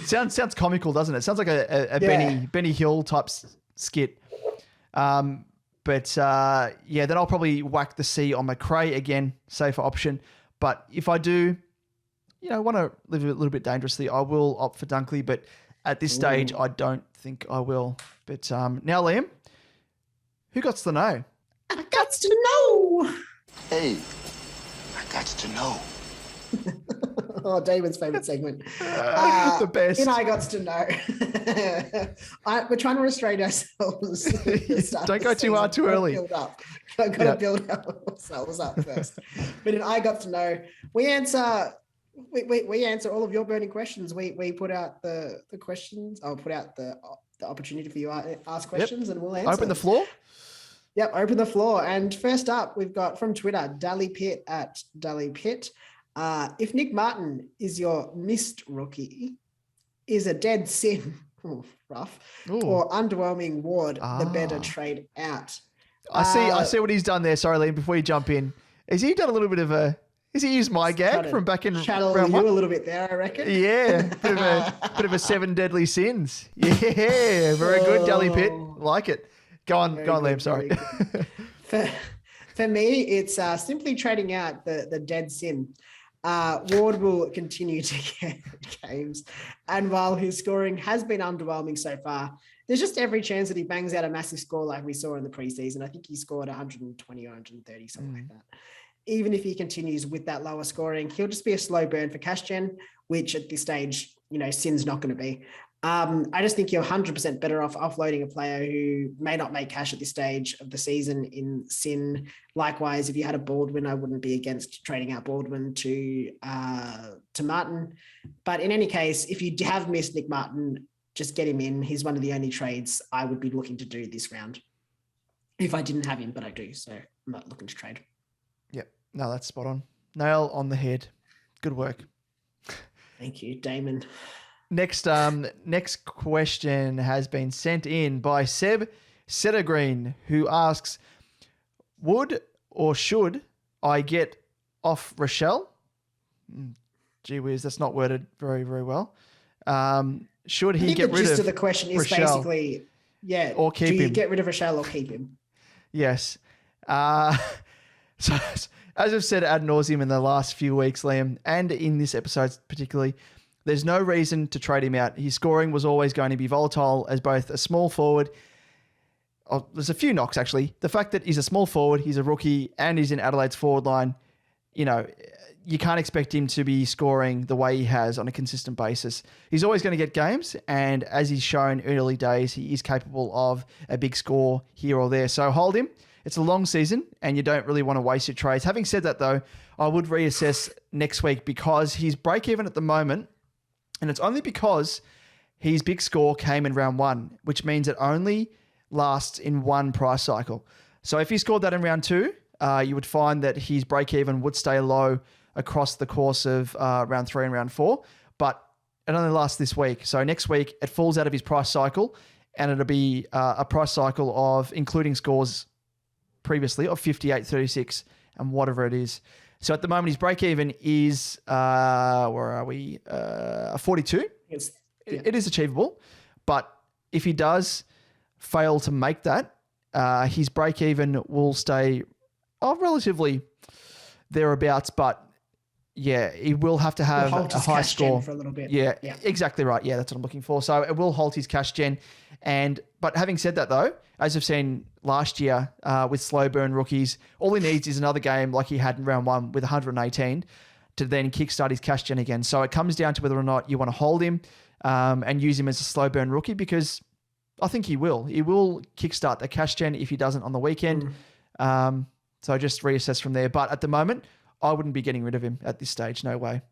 Speaker 1: Sounds comical, doesn't it? Sounds like a Benny Hill type skit. Then I'll probably whack the C on McRae again, safer option. But if I do, want to live a little bit dangerously, I will opt for Dunkley. But at this stage, I don't think I will. But now, Liam, who got to know?
Speaker 2: I got to know.
Speaker 3: Hey, I got to know.
Speaker 2: Oh, Damon's favourite segment.
Speaker 1: The best.
Speaker 2: I got to know. We're trying to restrain ourselves.
Speaker 1: Don't go too hard too early.
Speaker 2: Got to build ourselves up first. But in I got to know, we answer all of your burning questions. We put out the questions. I'll put out the opportunity for you to ask questions and we'll answer.
Speaker 1: Open the floor.
Speaker 2: Yep, open the floor. And first up, we've got from Twitter, Dally Pitt at Dally Pitt. If Nick Martin is your missed rookie, is a dead sin, rough, or underwhelming Ward the better trade out?
Speaker 1: I see what he's done there. Sorry, Liam, before you jump in. Has he done a little bit of has he used my gag from back in
Speaker 2: channel
Speaker 1: round
Speaker 2: you
Speaker 1: one?
Speaker 2: A little bit there, I reckon.
Speaker 1: Yeah, bit of a 7 deadly sins. Yeah, very good, Dally Pitt. Like it. Go on, Liam, sorry.
Speaker 2: For me, it's simply trading out the dead sin. Ward will continue to get games. And while his scoring has been underwhelming so far, there's just every chance that he bangs out a massive score like we saw in the preseason. I think he scored 120 or 130, something like that. Even if he continues with that lower scoring, he'll just be a slow burn for cash gen, which at this stage, Sin's not going to be. I just think you're 100% better off offloading a player who may not make cash at this stage of the season in Sin. Likewise, if you had a Baldwin, I wouldn't be against trading out Baldwin to Martin. But in any case, if you have missed Nick Martin, just get him in. He's one of the only trades I would be looking to do this round. If I didn't have him, but I do, so I'm not looking to trade.
Speaker 1: Yep. No, that's spot on. Nail on the head. Good work.
Speaker 2: Thank you, Damon.
Speaker 1: Next question has been sent in by Seb Settergreen, who asks, would or should I get off Rochelle? Gee whiz, that's not worded very, very well. Should he get rid of
Speaker 2: the gist of the question is
Speaker 1: Rochelle,
Speaker 2: basically,
Speaker 1: or keep him?
Speaker 2: Do you get rid of Rochelle or keep him?
Speaker 1: Yes. So as I've said ad nauseum in the last few weeks, Liam, and in this episode particularly, there's no reason to trade him out. His scoring was always going to be volatile as both a small forward. There's a few knocks, actually. The fact that he's a small forward, he's a rookie, and he's in Adelaide's forward line, you can't expect him to be scoring the way he has on a consistent basis. He's always going to get games, and as he's shown early days, he is capable of a big score here or there. So hold him. it's a long season and you don't really want to waste your trades. Having said that, though, I would reassess next week because he's break even at the moment, and it's only because his big score came in round 1, which means it only lasts in one price cycle. So if he scored that in round 2, you would find that his break even would stay low across the course of round 3 and round 4, but it only lasts this week. So next week it falls out of his price cycle, and it'll be a price cycle of, including scores previously, of 58, 36, and whatever it is. So at the moment, his break even is, where are we? 42. It is achievable, but if he does fail to make that, his break even will stay relatively thereabouts, but yeah, he will have to have a high score
Speaker 2: for a little bit.
Speaker 1: Yeah, exactly right. Yeah, that's what I'm looking for. So it will halt his cash gen. But having said that, though, as I've seen last year with slow burn rookies, all he needs is another game like he had in round 1 with 118 to then kickstart his cash gen again. So it comes down to whether or not you want to hold him and use him as a slow burn rookie, because I think he will. He will kickstart the cash gen if he doesn't on the weekend. So just reassess from there. But at the moment, I wouldn't be getting rid of him at this stage. No way.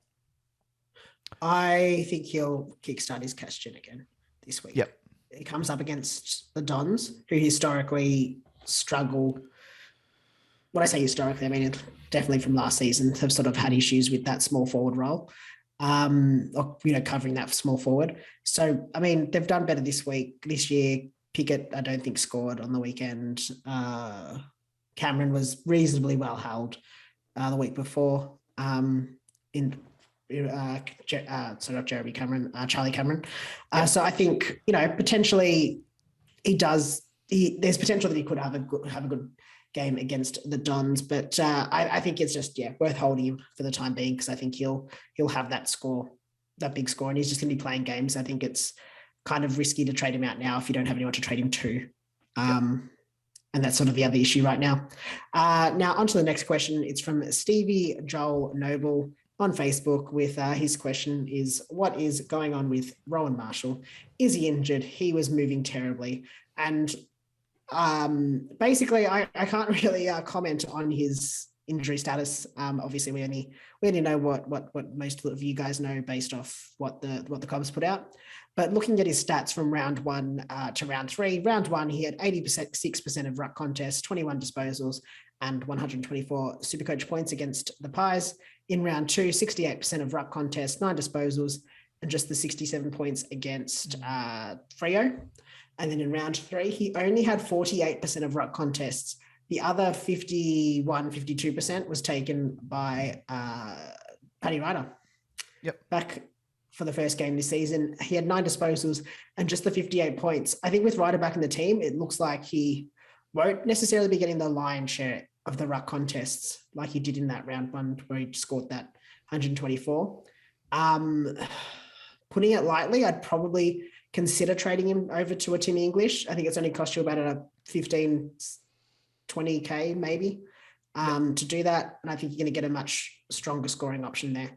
Speaker 2: I think he'll kickstart his cash gen again this week.
Speaker 1: Yep.
Speaker 2: He comes up against the Dons, who historically struggle. When I say historically, I mean definitely from last season, have sort of had issues with that small forward role, or, covering that small forward. So, I mean, they've done better this year. Pickett, I don't think, scored on the weekend. Cameron was reasonably well held the week before not Jeremy Cameron, Charlie Cameron. So I think, potentially there's potential that he could have a good game against the Dons, but I think it's just, worth holding him for the time being, because I think he'll have that big score, and he's just going to be playing games. I think it's kind of risky to trade him out now if you don't have anyone to trade him to. And that's sort of the other issue right now. Now, on to the next question. It's from Stevie Joel Noble on Facebook with his question is, what is going on with Rowan Marshall? Is he injured? He was moving terribly. And basically, I can't really comment on his injury status. Obviously, we only know what most of you guys know based off what the Cubs put out. But looking at his stats from round 1 to round 3, round 1, he had 6% of ruck contests, 21 disposals, and 124 Supercoach points against the Pies. In round 2, 68% of ruck contests, 9 disposals, and just the 67 points against Freo. And then in round 3, he only had 48% of ruck contests. The other 52% was taken by Paddy Ryder.
Speaker 1: Yep.
Speaker 2: Back for the first game this season, he had 9 disposals and just the 58 points. I think with Ryder back in the team, it looks like he won't necessarily be getting the lion's share of the ruck contests like he did in that round 1 where he scored that 124. Putting it lightly, I'd probably consider trading him over to a Timmy English. I think it's only cost you about a 15, 20K maybe to do that. And I think you're going to get a much stronger scoring option there.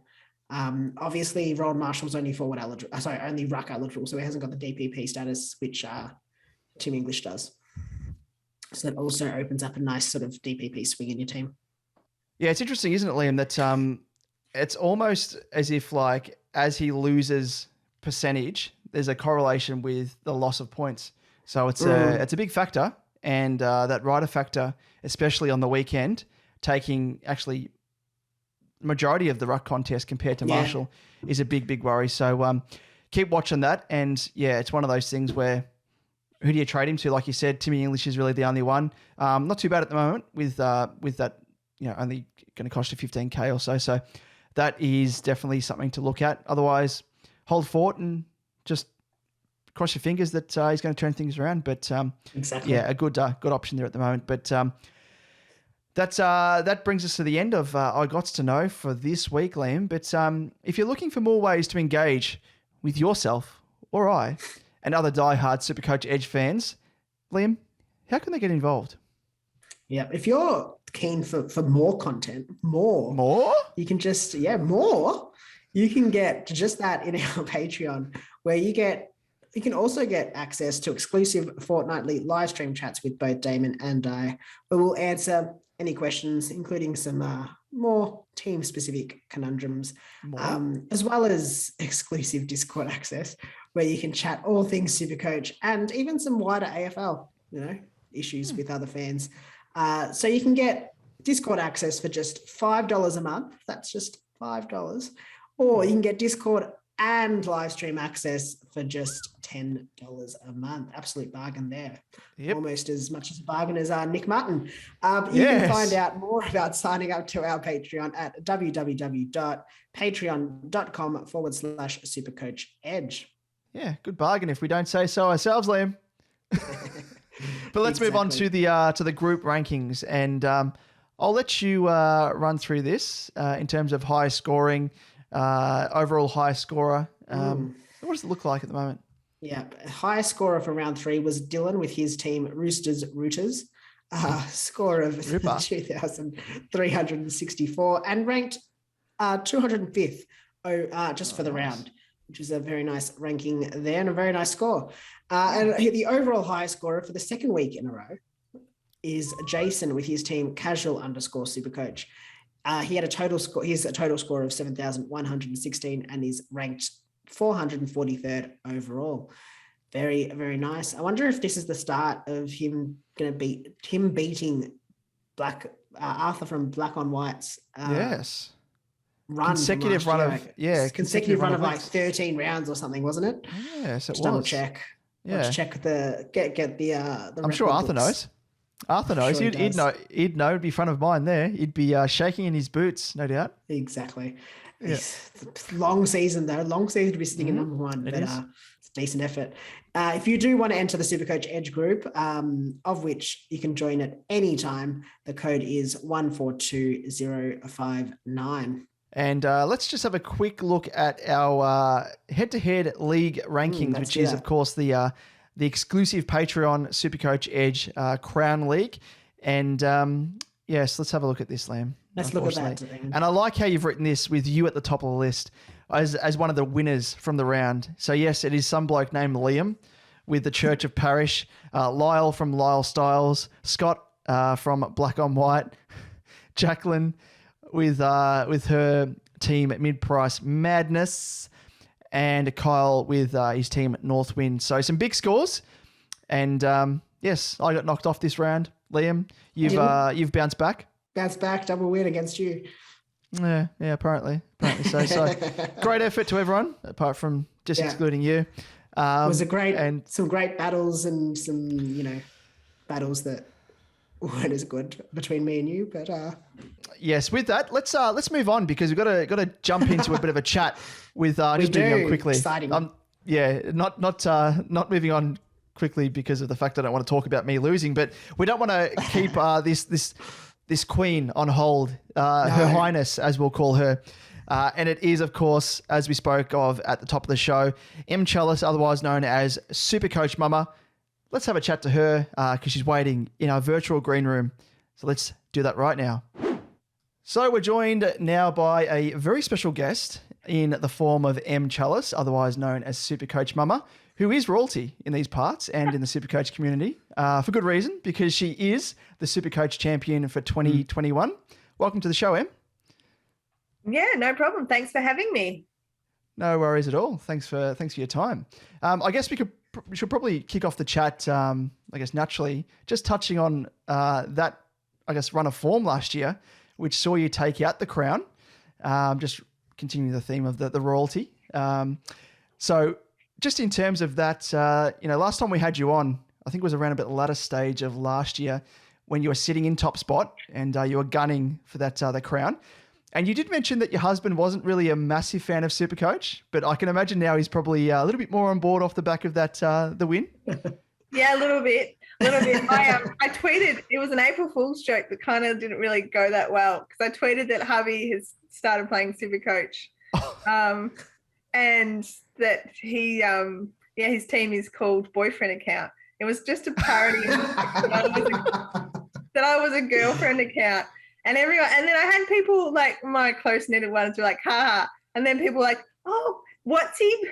Speaker 2: Obviously, Rowan Marshall's only only ruck eligible, so he hasn't got the DPP status, which Tim English does. So that also opens up a nice sort of DPP swing in your team.
Speaker 1: Yeah, it's interesting, isn't it, Liam, that it's almost as if, like, as he loses percentage, there's a correlation with the loss of points. So it's a big factor, and that Ryder factor, especially on the weekend, taking actually majority of the ruck contest compared to Marshall is a big worry. So keep watching that. And it's one of those things where, who do you trade him to? Like you said, Timmy English is really the only one. Not too bad at the moment with that, only going to cost you 15K or so. So that is definitely something to look at. Otherwise, hold fort and just cross your fingers that he's going to turn things around. But
Speaker 2: exactly.
Speaker 1: A good option there at the moment. But that brings us to the end of I Gots to Know for this week, Liam. But if you're looking for more ways to engage with yourself or I and other diehard Supercoach Edge fans, Liam, how can they get involved?
Speaker 2: Yeah, if you're keen for more content, you can just, more, you can get just that in our Patreon, where you get You can also get access to exclusive fortnightly live stream chats with both Damon and I, where we'll answer any questions, including some more team-specific conundrums, as well as exclusive Discord access, where you can chat all things Supercoach and even some wider AFL, issues with other fans. So you can get Discord access for just $5 a month. That's just $5. Or you can get Discord and live stream access for just $10 a month. Absolute bargain there.
Speaker 1: Yep.
Speaker 2: Almost as much as a bargain as Nick Martin. You can find out more about signing up to our Patreon at www.patreon.com/supercoachedge.
Speaker 1: Yeah, good bargain if we don't say so ourselves, Liam. But let's move on to the group rankings, and I'll let you run through this in terms of high scoring, overall high scorer. What does it look like at the moment?
Speaker 2: Yeah, highest scorer for round 3 was Dylan with his team Roosters Rooters, score of 2,364 and ranked 205th just for the round, which is a very nice ranking there and a very nice score. And the overall highest scorer for the second week in a row is Jason with his team Casual_Supercoach. He had a total score. He has a total score of 7,116 and is ranked 443rd overall. Very, very nice. I wonder if this is the start of him beating Arthur from Black on White's.
Speaker 1: Yes.
Speaker 2: Consecutive run of like 13 rounds or something, wasn't it?
Speaker 1: Yes, it was.
Speaker 2: Double check.
Speaker 1: Yeah.
Speaker 2: Let's check get the.
Speaker 1: I'm sure Arthur knows. Arthur knows.
Speaker 2: Sure
Speaker 1: he'd know. He'd know. It'd be front of mind there. He'd be shaking in his boots, no doubt.
Speaker 2: Exactly.
Speaker 1: Yeah.
Speaker 2: Long season though. Long season to be sitting in number 1. But it's a decent effort. If you do want to enter the Supercoach Edge group, of which you can join at any time, the code is 142059.
Speaker 1: And let's just have a quick look at our head-to-head league rankings, which is, of course, the exclusive Patreon Supercoach Edge Crown League. And yes, let's have a look at this, Liam.
Speaker 2: Let's look at that.
Speaker 1: And I like how you've written this with you at the top of the list as one of the winners from the round. So yes, it is some bloke named Liam with the Church of Parish, Lyle from Lyle Styles, Scott from Black on White, Jacqueline with her team at Mid-Price Madness, and Kyle with his team at Northwind. So some big scores. And yes, I got knocked off this round. Liam, you've bounced back.
Speaker 2: Bounced back, double win against you.
Speaker 1: Yeah, apparently so. So great effort to everyone, apart from just excluding you.
Speaker 2: It was some great battles and some, battles that weren't as good between me and you, but
Speaker 1: yes. With that, let's move on because we've got to jump into a bit of a chat with just moving on quickly.
Speaker 2: Exciting.
Speaker 1: Not moving on quickly because of the fact that I don't want to talk about me losing, but we don't want to keep this queen on hold, Her Highness, as we'll call her. And it is, of course, as we spoke of at the top of the show, M. Chalice, otherwise known as Supercoach Mumma. Let's have a chat to her because she's waiting in our virtual green room. So let's do that right now. So we're joined now by a very special guest in the form of M. Chalice, otherwise known as Supercoach Mumma, who is royalty in these parts and in the Supercoach community for good reason, because she is the Supercoach champion for 2021. Welcome to the show, Em.
Speaker 7: Yeah, no problem. Thanks for having me.
Speaker 1: No worries at all. Thanks for your time. I guess we should probably kick off the chat, naturally, just touching on that, run of form last year, which saw you take out the crown, just continuing the theme of the royalty. So just in terms of that, last time we had you on, I think it was around about the latter stage of last year when you were sitting in top spot and you were gunning for that the crown. And you did mention that your husband wasn't really a massive fan of Supercoach, but I can imagine now he's probably a little bit more on board off the back of that the win.
Speaker 7: Yeah, a little bit. I tweeted, it was an April Fool's joke that kind of didn't really go that well because I tweeted that Harvey has started playing Supercoach, and that he his team is called Boyfriend Account. It was just a parody that I was a girlfriend account. And everyone, and then I had people like my close knitted ones were like, ha. And then people were like, oh,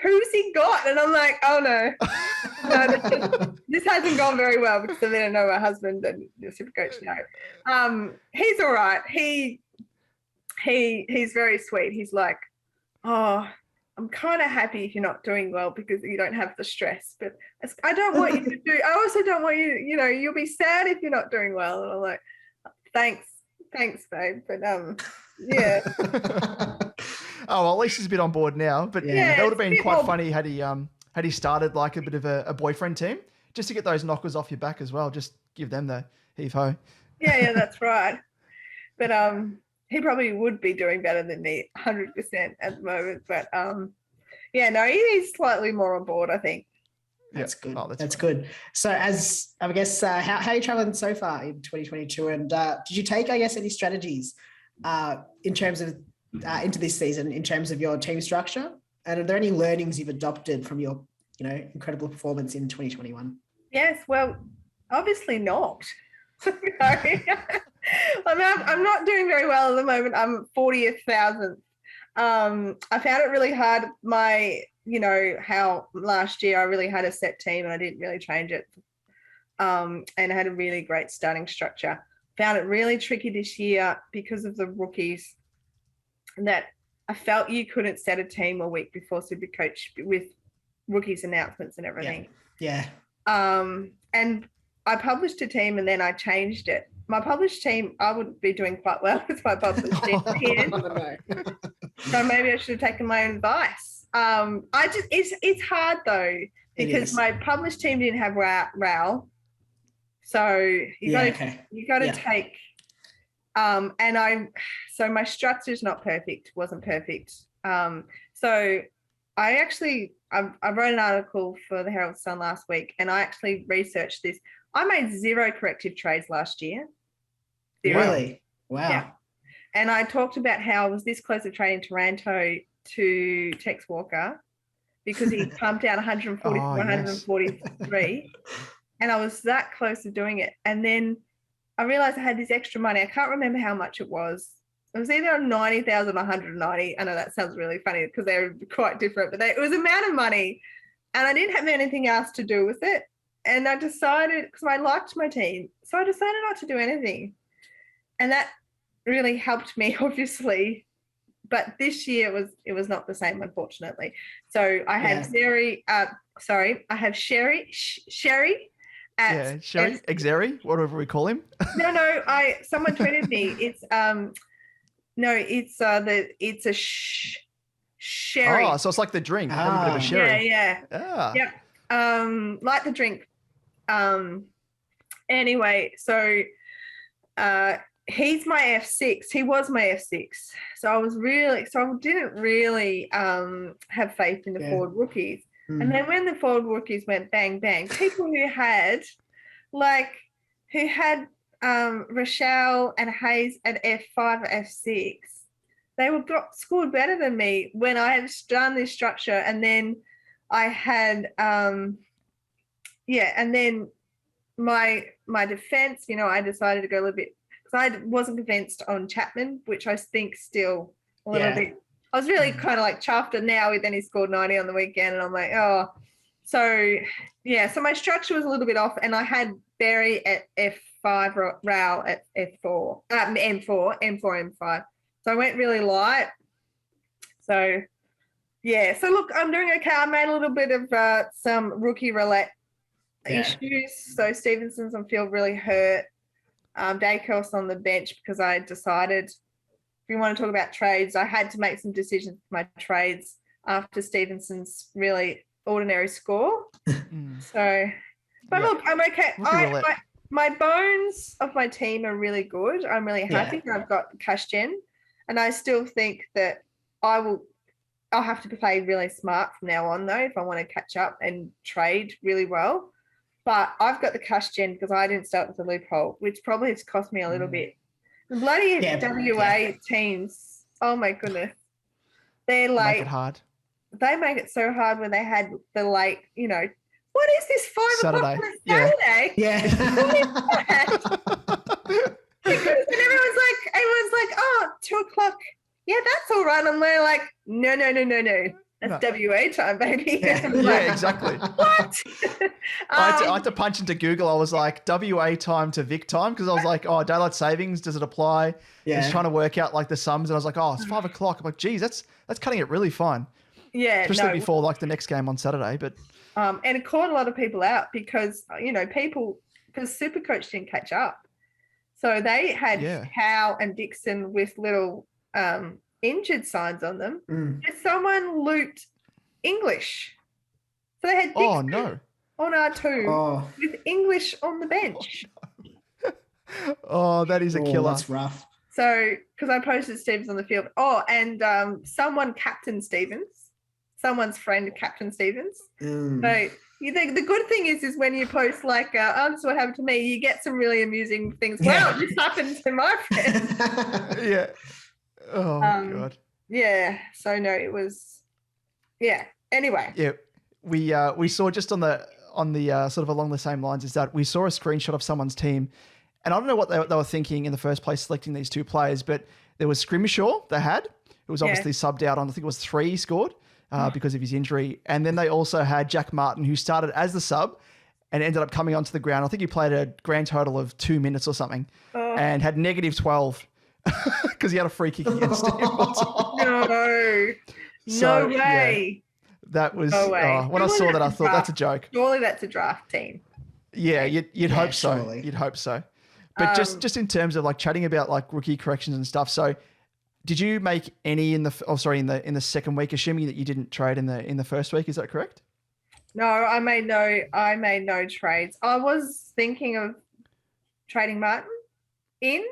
Speaker 7: who's he got? And I'm like, oh no, this hasn't gone very well because I didn't know my husband and the Supercoach know. He's all right. He's very sweet. He's like, oh, I'm kind of happy if you're not doing well because you don't have the stress. But I don't want you to do. I also don't want you. You'll be sad if you're not doing well. And I'm like, thanks, babe. But yeah.
Speaker 1: Oh, well, at least he's a bit on board now. But
Speaker 2: Yeah,
Speaker 1: that would have been quite
Speaker 7: more-
Speaker 1: funny had he started like a bit of a boyfriend team, just to get those knockers off your back as well. Just give them the heave ho.
Speaker 7: Yeah, that's right. But he probably would be doing better than me, 100% at the moment. But he's slightly more on board, I think.
Speaker 2: That's good.
Speaker 1: Oh,
Speaker 2: that's good. So as I guess, how are you traveling so far in 2022? And did you take, I guess, any strategies in terms of into this season in terms of your team structure? And are there any learnings you've adopted from your, incredible performance in 2021?
Speaker 7: Yes, well, obviously not. I'm not doing very well at the moment. I'm 40,000th. I found it really hard. How last year I really had a set team and I didn't really change it. And I had a really great starting structure. Found it really tricky this year because of the rookies, that I felt you couldn't set a team a week before Supercoach with rookies announcements and everything.
Speaker 2: Yeah.
Speaker 7: And I published a team and then I changed it. My published team, I would be doing quite well with my published team here. So maybe I should have taken my own advice. It's hard though, because my published team didn't have Raoul. So you got to take, so my structure's not perfect, wasn't perfect. So I wrote an article for the Herald Sun last week and I actually researched this. I made 0 corrective trades last year. 0.
Speaker 2: Really? Wow.
Speaker 7: Yeah. And I talked about how I was this close to trading Taranto to Tex Walker because he pumped out 140 143. And I was that close to doing it. And then I realized I had this extra money. I can't remember how much it was. It was either 90,000 or 190. I know that sounds really funny because they're quite different, but it was an amount of money. And I didn't have anything else to do with it. And I decided, because I liked my team, so I decided not to do anything. And that really helped me, obviously. But this year it was not the same, unfortunately. So I had Sherry
Speaker 1: Sherry, Xeri, whatever we call him.
Speaker 7: No, someone tweeted me. It's it's a sherry.
Speaker 1: Oh, so it's like the drink, have a bit of a sherry.
Speaker 7: Yeah. Like the drink. Anyway, so he's my F6. He was my F6. So I didn't really have faith in the forward rookies. And then when the forward rookies went bang, bang, people who had Rochelle and Hayes at F5 or F6, they scored better than me when I had done this structure. And then I had, and then my defense, I decided to go a little bit, because I wasn't convinced on Chapman, which I think still a little bit. I was really kind of like chuffed, and now then he scored 90 on the weekend, and I'm like, oh. So my structure was a little bit off, and I had Berry at F5, Rao at F4, M4, M5. So I went really light. So, so look, I'm doing okay. I made a little bit of some rookie roulette issues. So Stevenson's I feel really hurt. Dacos on the bench because I decided, if you want to talk about trades, I had to make some decisions with my trades after Stevenson's really ordinary score. So, but look, I'm okay. My bones of my team are really good. I'm really happy that I've got cash gen, and I still think that I'll have to play really smart from now on, though, if I want to catch up and trade really well. But I've got the cash gen because I didn't start with the loophole, which probably has cost me a little bit. The bloody WA teams, oh my goodness. They're like,
Speaker 1: make it hard.
Speaker 7: They make it so hard when they had the late, what is this 5 o'clock on a Saturday?
Speaker 2: Yeah.
Speaker 7: Because and everyone's like, oh, 2 o'clock. Yeah, that's all right. And we're like, no. That's WA time, baby.
Speaker 1: Yeah, exactly.
Speaker 7: What?
Speaker 1: I had to punch into Google. I was like, WA time to Vic time, because I was like, oh, daylight savings, does it apply?
Speaker 2: Yeah.
Speaker 1: Just trying to work out like the sums, and I was like, oh, it's 5 o'clock. I'm like, geez, that's cutting it really fine.
Speaker 7: Yeah,
Speaker 1: Especially before like the next game on Saturday. But
Speaker 7: and it caught a lot of people out because because SuperCoach didn't catch up, so they had Howe and Dixon with little injured signs on them. And someone looped English, so they had Dixon on R2 with English on the bench.
Speaker 1: Oh, that is a killer.
Speaker 2: That's rough.
Speaker 7: So, because I posted Stevens on the field. Oh, and someone captained Stevens. Someone's friend captained Stevens. So, the good thing is when you post like, oh, this is what happened to me, you get some really amusing things.
Speaker 2: Yeah.
Speaker 7: Wow, this happened to my friend.
Speaker 1: Yeah. Oh, God.
Speaker 7: Yeah. So, no, it was, yeah. Anyway.
Speaker 1: Yeah. We saw just on the sort of along the same lines is that we saw a screenshot of someone's team. And I don't know what they were thinking in the first place selecting these two players, but there was Scrimshaw they had. It was obviously subbed out on, I think it was 3 he scored because of his injury. And then they also had Jack Martin, who started as the sub and ended up coming onto the ground. I think he played a grand total of 2 minutes or something and had -12 because he had a free kick against him.
Speaker 7: No way.
Speaker 1: That was, when I saw that, I thought that's a joke.
Speaker 7: Surely that's a draft team.
Speaker 1: Yeah, you'd hope so.
Speaker 2: Surely.
Speaker 1: You'd hope so. But just in terms of like chatting about like rookie corrections and stuff. So did you make any in the second week, assuming that you didn't trade in the first week? Is that correct?
Speaker 7: No, I made no trades. I was thinking of trading Martin in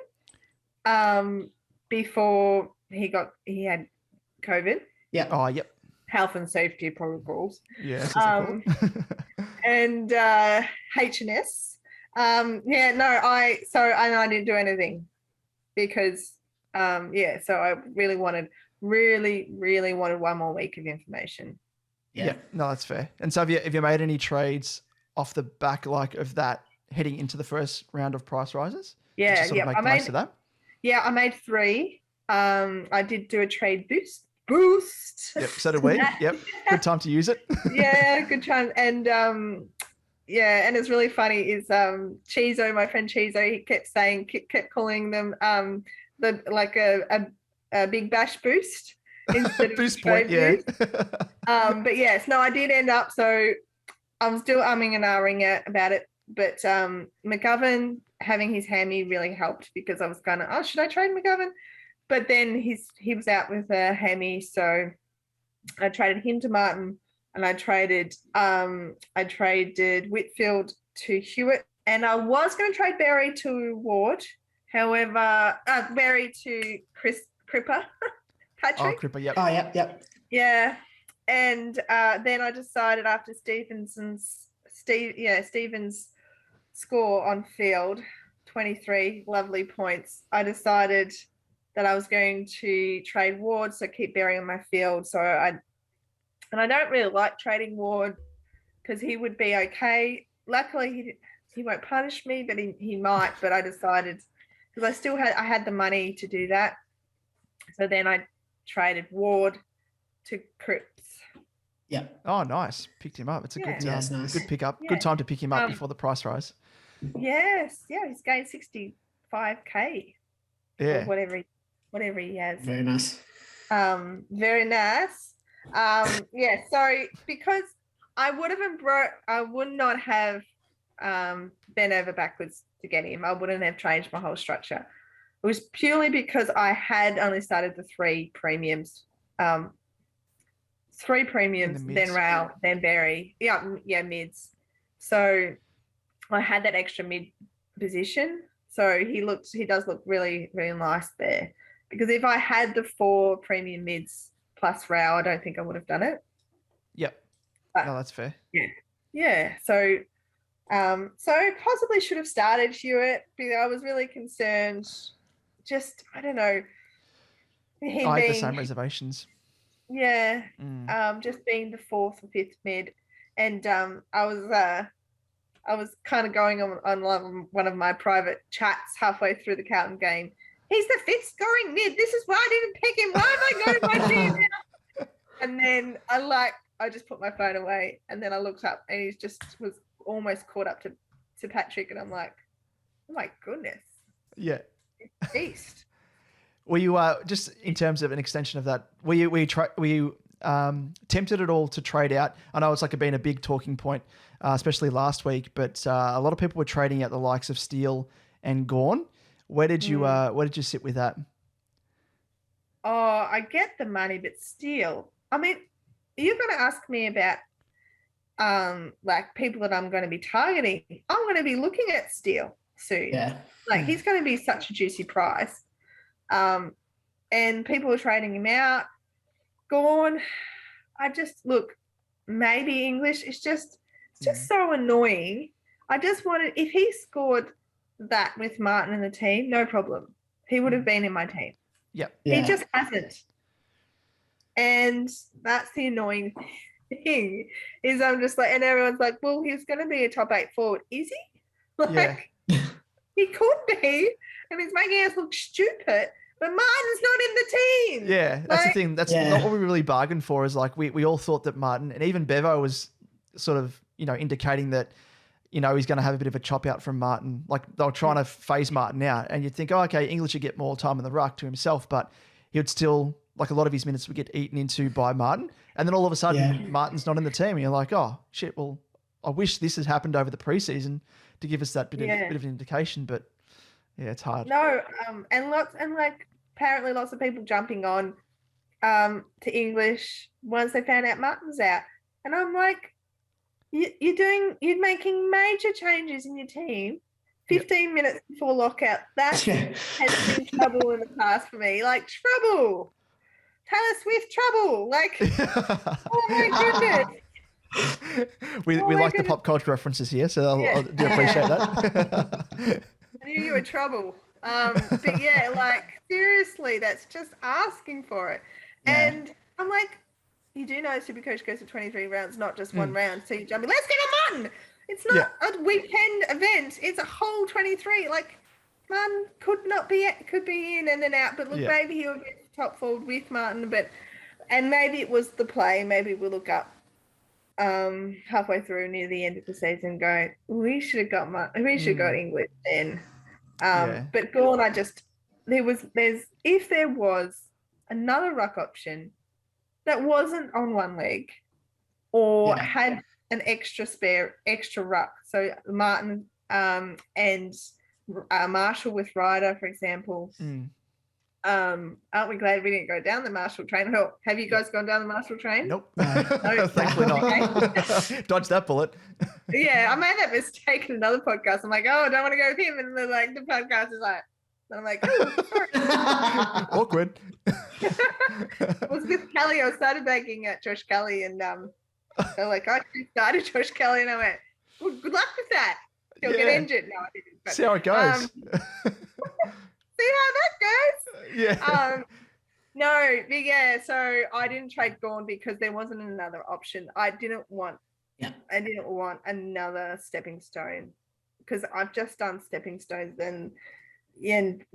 Speaker 7: before he had COVID.
Speaker 2: Yeah.
Speaker 1: Oh, yep.
Speaker 7: Health and safety protocols.
Speaker 1: Yeah.
Speaker 7: And H&S. I didn't do anything because so I really wanted one more week of information.
Speaker 1: Yeah. No, that's fair. And so have you made any trades off the back like of that heading into the first round of price rises?
Speaker 7: Yeah,
Speaker 1: I made that.
Speaker 7: Yeah, I made 3. I did do a trade boost.
Speaker 1: Yep, so did we. Yep. Good time to use it.
Speaker 7: Yeah, good time. And and it's really funny is Chizo, my friend Chizo, he kept calling them a big bash boost instead of
Speaker 1: boost point,
Speaker 7: boost. But yes, no, I did end up, so I'm still umming and ahhing about it. But McGovern having his hammy really helped because I was kind of, should I trade McGovern? But then he was out with a hammy, so I traded him to Martin, and I traded Whitfield to Hewitt, and I was going to trade Berry to Ward. However, Berry to Cripper, Patrick.
Speaker 1: Oh, Cripper, yep.
Speaker 2: Oh, yep.
Speaker 7: Yeah, and then I decided after Stevens' score on field, 23 lovely points, I decided that I was going to trade Ward, so keep Berry on my field. So I don't really like trading Ward because he would be okay. Luckily, he won't punish me, but he might. But I decided because I had the money to do that. So then I traded Ward to Cripps.
Speaker 2: Yeah.
Speaker 1: Oh, nice. Picked him up. It's a
Speaker 2: nice.
Speaker 1: good pickup.
Speaker 7: Yeah.
Speaker 1: Good time to pick him up before the price rise.
Speaker 7: Yes. Yeah. He's gained 65K.
Speaker 1: Yeah.
Speaker 7: Or whatever he has.
Speaker 2: Very nice.
Speaker 7: Very nice. So because I would not have bent over backwards to get him. I wouldn't have changed my whole structure. It was purely because I had only started the 3 premiums. 3 premiums, then Rail, then Berry. Yeah, mids. So I had that extra mid position. So he does look really, really nice there. Because if I had the 4 premium mids plus Rail, I don't think I would have done it.
Speaker 1: Yep.
Speaker 7: But,
Speaker 1: no, that's fair.
Speaker 7: Yeah. So possibly should have started Hewitt, because I was really concerned. Just, I don't know.
Speaker 1: I had the same reservations.
Speaker 7: Yeah. Just being the 4th or 5th mid. And I was kind of going on one of my private chats halfway through the Carlton game. He's the 5th scoring mid. This is why I didn't pick him. Why am I going to my team now? And then I just put my phone away, and then I looked up, and he just was almost caught up to Patrick, and I'm like, oh my goodness,
Speaker 1: Yeah.
Speaker 7: beast.
Speaker 1: Were you just in terms of an extension of that? Were you tempted at all to trade out? I know it's like been a big talking point, especially last week. But a lot of people were trading out the likes of Steele and Gawn. Where did you sit with that?
Speaker 7: Oh, I get the money, but still, I mean, you're going to ask me about like people that I'm going to be targeting. I'm going to be looking at Steele soon.
Speaker 2: Yeah.
Speaker 7: Like he's going to be such a juicy price. And people are trading him out. Gawn, I just look, maybe English. It's just so annoying. I just wanted, if he scored that with Martin in the team, no problem. He would have been in my team.
Speaker 1: Yep.
Speaker 2: Yeah.
Speaker 7: He just hasn't. And that's the annoying thing is I'm just like, and everyone's like, well, he's going to be a top 8 forward. Is he? Like, he could be. And he's making us look stupid. But Martin's not in the team.
Speaker 1: Yeah, that's the thing. That's not what we really bargained for. Is like we all thought that Martin, and even Bevo was sort of indicating that he's going to have a bit of a chop out from Martin. Like they were trying to phase Martin out, and you'd think, oh, okay, English would get more time in the ruck to himself, but he would still, like a lot of his minutes would get eaten into by Martin, and then all of a sudden Martin's not in the team, and you're like, oh shit, well, I wish this had happened over the preseason to give us that bit of an indication, but. Yeah, it's hard.
Speaker 7: No, and apparently lots of people jumping on to English once they found out Martin's out. And I'm like, you're making major changes in your team 15 minutes before lockout. That has been trouble in the past for me. Like trouble. Taylor Swift trouble. Like, oh my goodness.
Speaker 1: We like the pop culture references here, so I do appreciate that.
Speaker 7: I knew you were trouble. But yeah, like seriously, that's just asking for it. Yeah. And I'm like, you do know SuperCoach goes to 23 rounds, not just one round. So you jump in, let's get him on. It's not a weekend event. It's a whole 23. Like, Martin could be in and then out. But look, maybe he'll get top forward with Martin. And maybe it was the play. Maybe we'll look up halfway through near the end of the season going, we should have got English then. But Gawn, if there was another ruck option that wasn't on one leg or had an extra ruck, so Martin and Marshall with Ryder, for example. Aren't we glad we didn't go down the Marshall train? Have you guys gone down the Marshall train?
Speaker 1: Nope. No, thankfully not. Dodge that bullet.
Speaker 7: Yeah, I made that mistake in another podcast. I'm like, oh, I don't want to go with him. And then the podcast is like, and I'm like, oh, sorry.
Speaker 1: Awkward.
Speaker 7: I was with Kelly. I started bagging at Josh Kelly, and they're like, I started Josh Kelly, and I went, well, good luck with that. He'll get injured. No, I didn't. But,
Speaker 1: see how it goes.
Speaker 7: See how that goes?
Speaker 1: Yeah.
Speaker 7: No, but yeah, so I didn't trade Gawn because there wasn't another option. I didn't want another stepping stone because I've just done stepping stones and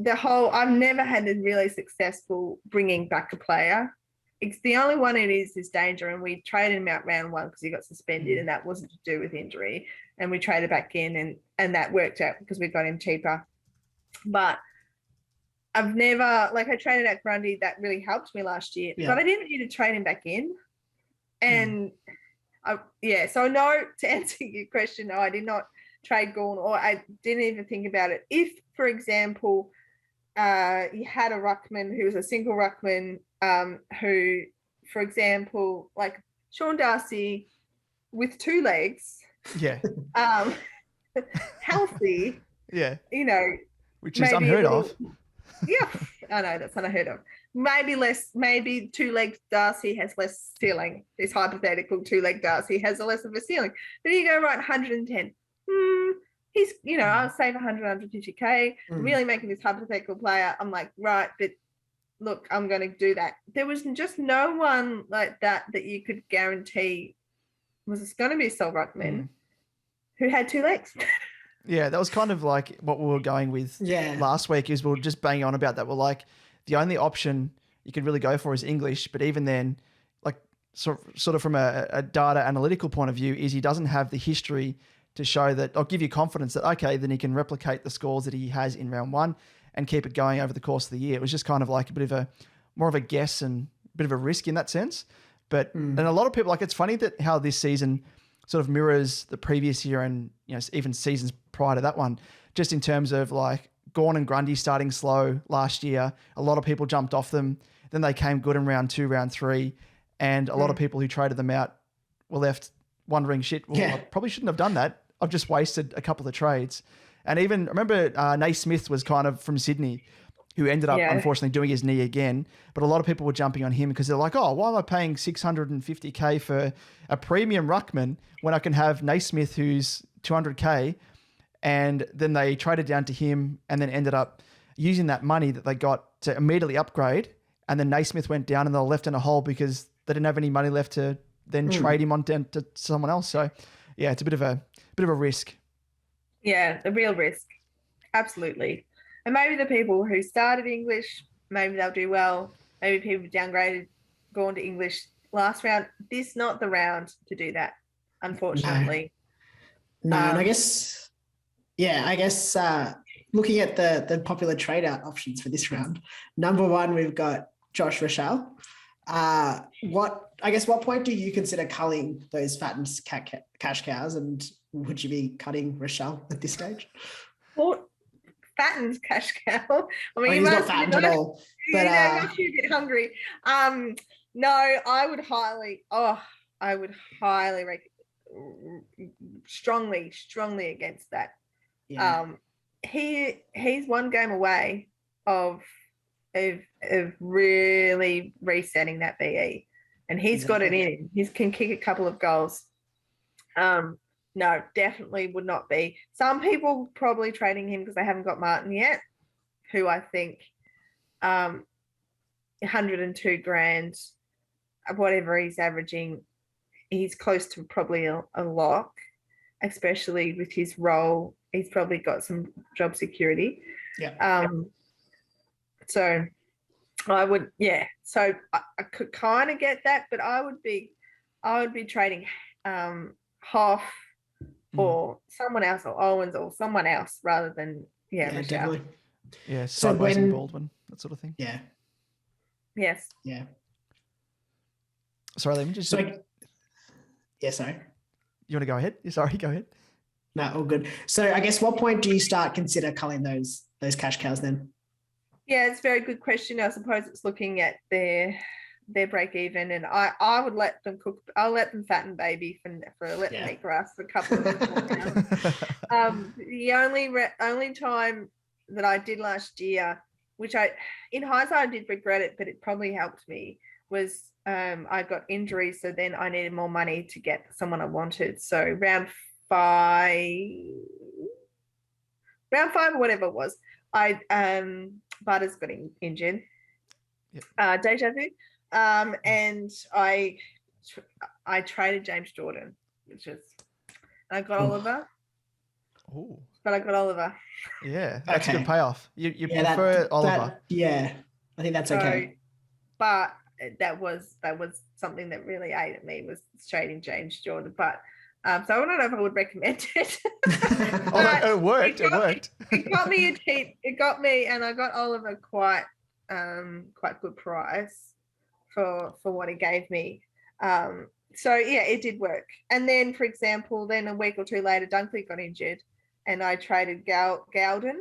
Speaker 7: I've never had a really successful bringing back a player. It's the only one it is danger, and we traded him out round 1 because he got suspended, and that wasn't to do with injury, and we traded back in and that worked out because we got him cheaper. But I've never, I traded out Grundy. That really helped me last year, but I didn't need to trade him back in. And so no, to answer your question, no, I did not trade Gawn, or I didn't even think about it. If, for example, you had a ruckman who was a single ruckman who, for example, like Sean Darcy with 2 legs, healthy,
Speaker 1: which is unheard of.
Speaker 7: Yeah, I know that's unheard of. Maybe 2-leg Darcy has less ceiling. This hypothetical 2-leg Darcy has a less of a ceiling. But you go right 110. He's, I'll save 150K. Really making this hypothetical player. I'm like, right, but look, I'm going to do that. There was just no one like that you could guarantee was going to be a Sol Ruckman who had 2 legs.
Speaker 1: Yeah, that was kind of like what we were going with last week is we were just banging on about that. We're like, the only option you could really go for is English. But even then, like sort of from a data analytical point of view, is he doesn't have the history to show that, I'll give you confidence that, okay, then he can replicate the scores that he has in round one and keep it going over the course of the year. It was just kind of like a bit of a, more of a guess and a bit of a risk in that sense. But, and a lot of people, like, it's funny that how this season sort of mirrors the previous year and, you know, even seasons prior to that one, just in terms of like Gawn and Grundy starting slow last year. A lot of people jumped off them. Then they came good in round 2, round 3. And a lot of people who traded them out were left wondering, shit, well, I probably shouldn't have done that. I've just wasted a couple of the trades. And even, I remember Naismith was kind of from Sydney, who ended up, unfortunately, doing his knee again. But a lot of people were jumping on him because they're like, oh, why am I paying $650K for a premium ruckman when I can have Naismith, who's $200K? And then they traded down to him and then ended up using that money that they got to immediately upgrade. And then Naismith went down and they were left in a hole because they didn't have any money left to then trade him on down to someone else. So, yeah, it's a bit of a risk.
Speaker 7: Yeah, a real risk. Absolutely. And maybe the people who started English, maybe they'll do well. Maybe people downgraded, gone to English last round. This not the round to do that, unfortunately.
Speaker 2: No, and I guess looking at the popular trade out options for this round, number one, we've got Josh Rochelle. What point do you consider culling those fattened cash cows, and would you be cutting Rochelle at this stage?
Speaker 7: What fattened cash cow? I mean,
Speaker 2: he's not fattened at all. But
Speaker 7: must be a bit hungry. No, I would highly strongly against that. Yeah. He's one game away of really resetting that BE, and he's got it in him. He can kick a couple of goals. No, definitely would not be. Some people probably trading him because they haven't got Martin yet, who I think 102 grand, whatever he's averaging, he's close to probably a lock, especially with his role. He's probably got some job security.
Speaker 2: Yeah.
Speaker 7: So I would, So I could kind of get that, but I would be trading Hoff or someone else, or Owens or someone else, rather than Rochelle.
Speaker 2: Definitely.
Speaker 1: Yeah, sideways and Baldwin, that sort of thing.
Speaker 2: Yeah.
Speaker 7: Yes.
Speaker 2: Yeah.
Speaker 1: Sorry, let me just.
Speaker 2: Sorry. You want to go ahead? Sorry, go ahead. No, all good. So I guess what point do you consider culling those cash cows then?
Speaker 7: Yeah, it's a very good question. I suppose it's looking at their break even, and I would let them cook. I'll let them fatten baby for let them eat grass for a couple of months. The only time that I did last year, which in hindsight I did regret it, but it probably helped me, was I got injuries, so then I needed more money to get someone I wanted. So round five or whatever it was, Butters got injured. Yep. Deja vu. And I traded James Jordan, I got Oliver.
Speaker 1: Oh.
Speaker 7: But I got Oliver.
Speaker 1: Yeah, that's a good payoff. You prefer Oliver.
Speaker 2: I think that's okay.
Speaker 7: But that was something that really ate at me, was trading James Jordan. But so I don't know if I would recommend it.
Speaker 1: It worked.
Speaker 7: It got me It got me, and I got Oliver quite good price for what he gave me. So yeah, it did work. And then, for example, then a week or two later, Dunkley got injured, and I traded Golden,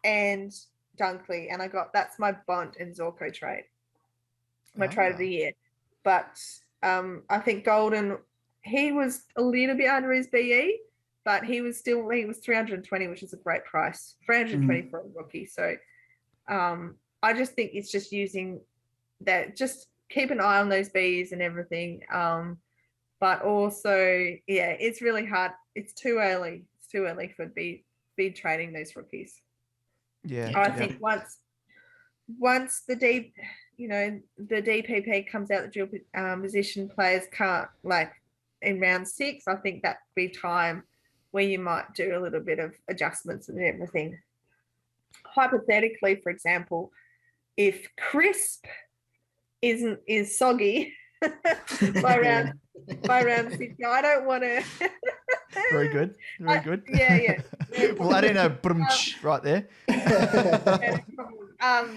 Speaker 7: and Dunkley, and that's my Bont and Zorko trade, my trade of the year. But I think Golden, he was a little bit under his BE, but he was 320, which is a great price, 320 for a rookie. So I just think it's just using that, just keep an eye on those Bs and everything. But also, it's really hard. It's too early. It's too early for be trading those rookies.
Speaker 1: Yeah.
Speaker 7: I think once the DPP comes out, the dual position players can't, like in round 6, I think that'd be time where you might do a little bit of adjustments and everything. Hypothetically, for example, if Crisp is soggy by round 6. No, I don't want to.
Speaker 1: Very good. Very good.
Speaker 7: Yeah.
Speaker 1: We'll add in a brunch right there.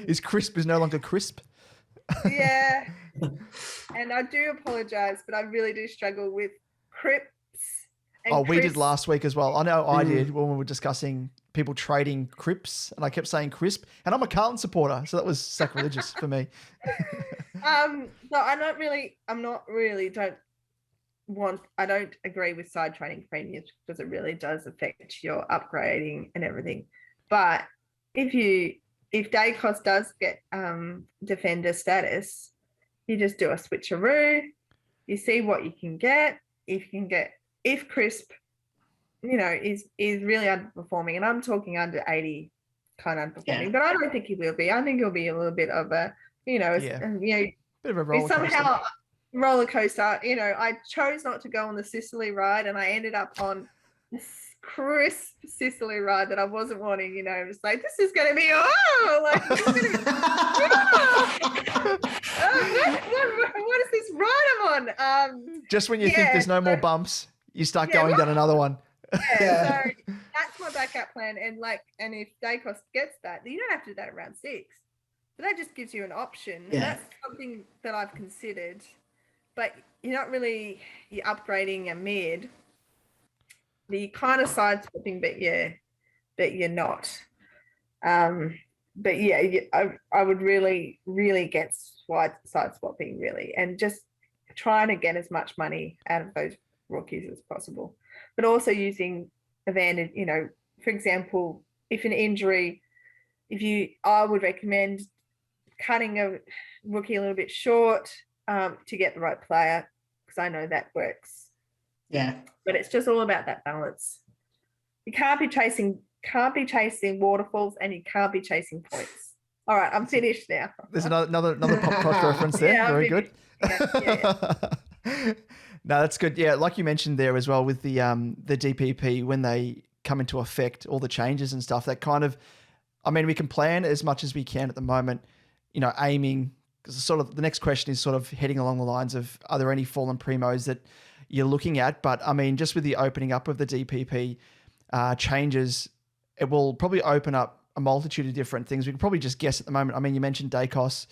Speaker 1: Is crisp is no longer crisp.
Speaker 7: Yeah. And I do apologize, but I really do struggle with crips. And
Speaker 1: We did
Speaker 7: crisps.
Speaker 1: last week as well. I know I did when we were discussing people trading crips, and I kept saying crisp, and I'm a Carlton supporter, so that was sacrilegious for me.
Speaker 7: So I don't agree with side trading premiums because it really does affect your upgrading and everything. But if Dacos does get defender status, you just do a switcheroo. You see what you can get. If Crisp, is really underperforming, and I'm talking under 80 kind of underperforming, but I don't think he will be. I think he'll be a little bit of a,
Speaker 1: bit of a roller coaster.
Speaker 7: somehow roller coaster. I chose not to go on the Sicily ride, and I ended up on this crisp Sicily ride that I wasn't wanting. It was like, this is going to be what is this ride I'm on?
Speaker 1: Just when you think there's no more bumps, you start going down another one.
Speaker 7: So that's my backup plan. And if Dacos gets that, you don't have to do that around 6. But that just gives you an option.
Speaker 2: Yeah.
Speaker 7: That's something that I've considered. But you're upgrading a mid. You're kind of sidestepping, but you're not. But yeah, I would really, really get side swapping really, and just trying to get as much money out of those rookies as possible. But also using advantage, for example, if an injury, I would recommend cutting a rookie a little bit short to get the right player, because I know that works.
Speaker 2: Yeah.
Speaker 7: But it's just all about that balance. You can't be chasing waterfalls, and you can't be chasing points. All right, I'm finished now.
Speaker 1: There's another pop culture reference there.
Speaker 7: Yeah,
Speaker 1: Very good.
Speaker 7: Yeah.
Speaker 1: No, that's good. Yeah, like you mentioned there as well with the DPP, when they come into effect, all the changes and stuff, that kind of, we can plan as much as we can at the moment, aiming, because sort of the next question is sort of heading along the lines of, are there any fallen primos that you're looking at? But just with the opening up of the DPP changes, it will probably open up a multitude of different things. We can probably just guess at the moment. You mentioned Dacos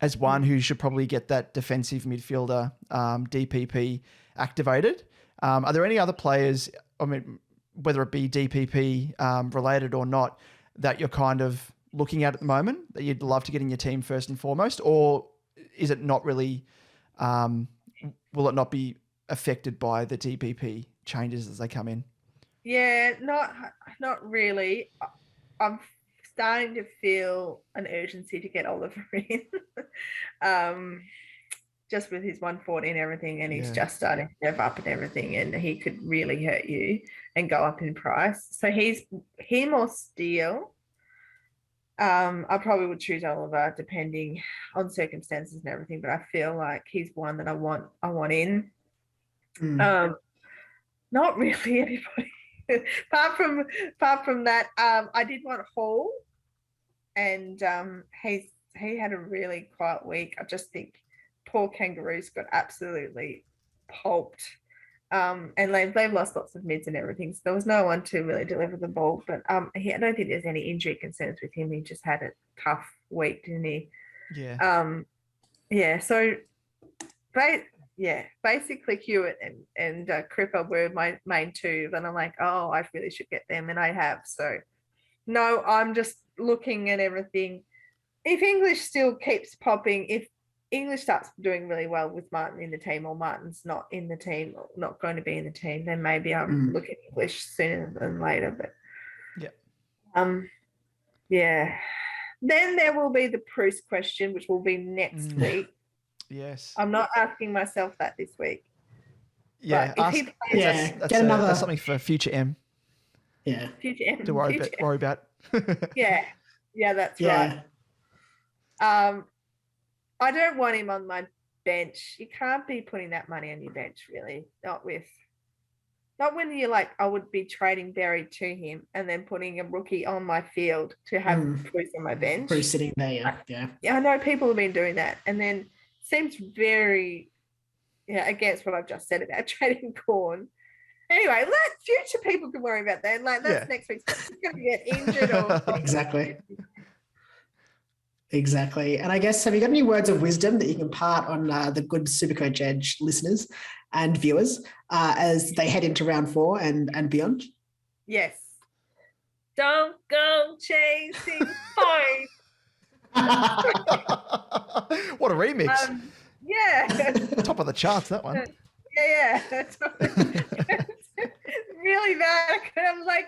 Speaker 1: as one who should probably get that defensive midfielder DPP activated. Are there any other players, whether it be DPP related or not, that you're kind of looking at the moment that you'd love to get in your team first and foremost? Or is it not really, will it not be affected by the DPP changes as they come in?
Speaker 7: Yeah, not really. I'm starting to feel an urgency to get Oliver in. Just with his 140 and everything, and he's just starting to rev up and everything, and he could really hurt you and go up in price. So him or Steele. I probably would choose Oliver depending on circumstances and everything, but I feel like he's one that I want in. Not really anybody. apart from that, I did want Hall, and he had a really quiet week. I just think poor Kangaroos got absolutely pulped. And they've lost lots of mids and everything. So there was no one to really deliver the ball. But I don't think there's any injury concerns with him. He just had a tough week, didn't he?
Speaker 1: Yeah.
Speaker 7: So, basically Hewitt and Cripper were my main two. Then I'm like, oh, I really should get them, and I have. So, no, I'm just looking at everything. If English still keeps popping, if English starts doing really well with Martin in the team, or Martin's not in the team, or not going to be in the team, then maybe I'll look at English sooner than later. But then there will be the Bruce question, which will be next week.
Speaker 1: Yes,
Speaker 7: I'm not asking myself that this week.
Speaker 1: Yeah, that's something for future M.
Speaker 2: Yeah,
Speaker 7: future M
Speaker 1: to worry about.
Speaker 7: yeah, that's right. I don't want him on my bench. You can't be putting that money on your bench, really. Not when you're like, I would be trading Berry to him and then putting a rookie on my field to have Bruce on my bench.
Speaker 2: Bruce sitting there, yeah.
Speaker 7: Yeah, I know people have been doing that. And then seems very against what I've just said about trading corn. Anyway, future people can worry about that. Like that's next week's going to get injured or
Speaker 2: Exactly. And I guess, have you got any words of wisdom that you can impart on the good Supercoach Edge listeners and viewers as they head into round 4 and beyond?
Speaker 7: Yes. Don't go chasing points.
Speaker 1: What a remix.
Speaker 7: Yeah.
Speaker 1: Top of the charts, that one.
Speaker 7: Yeah. Really bad. I was like,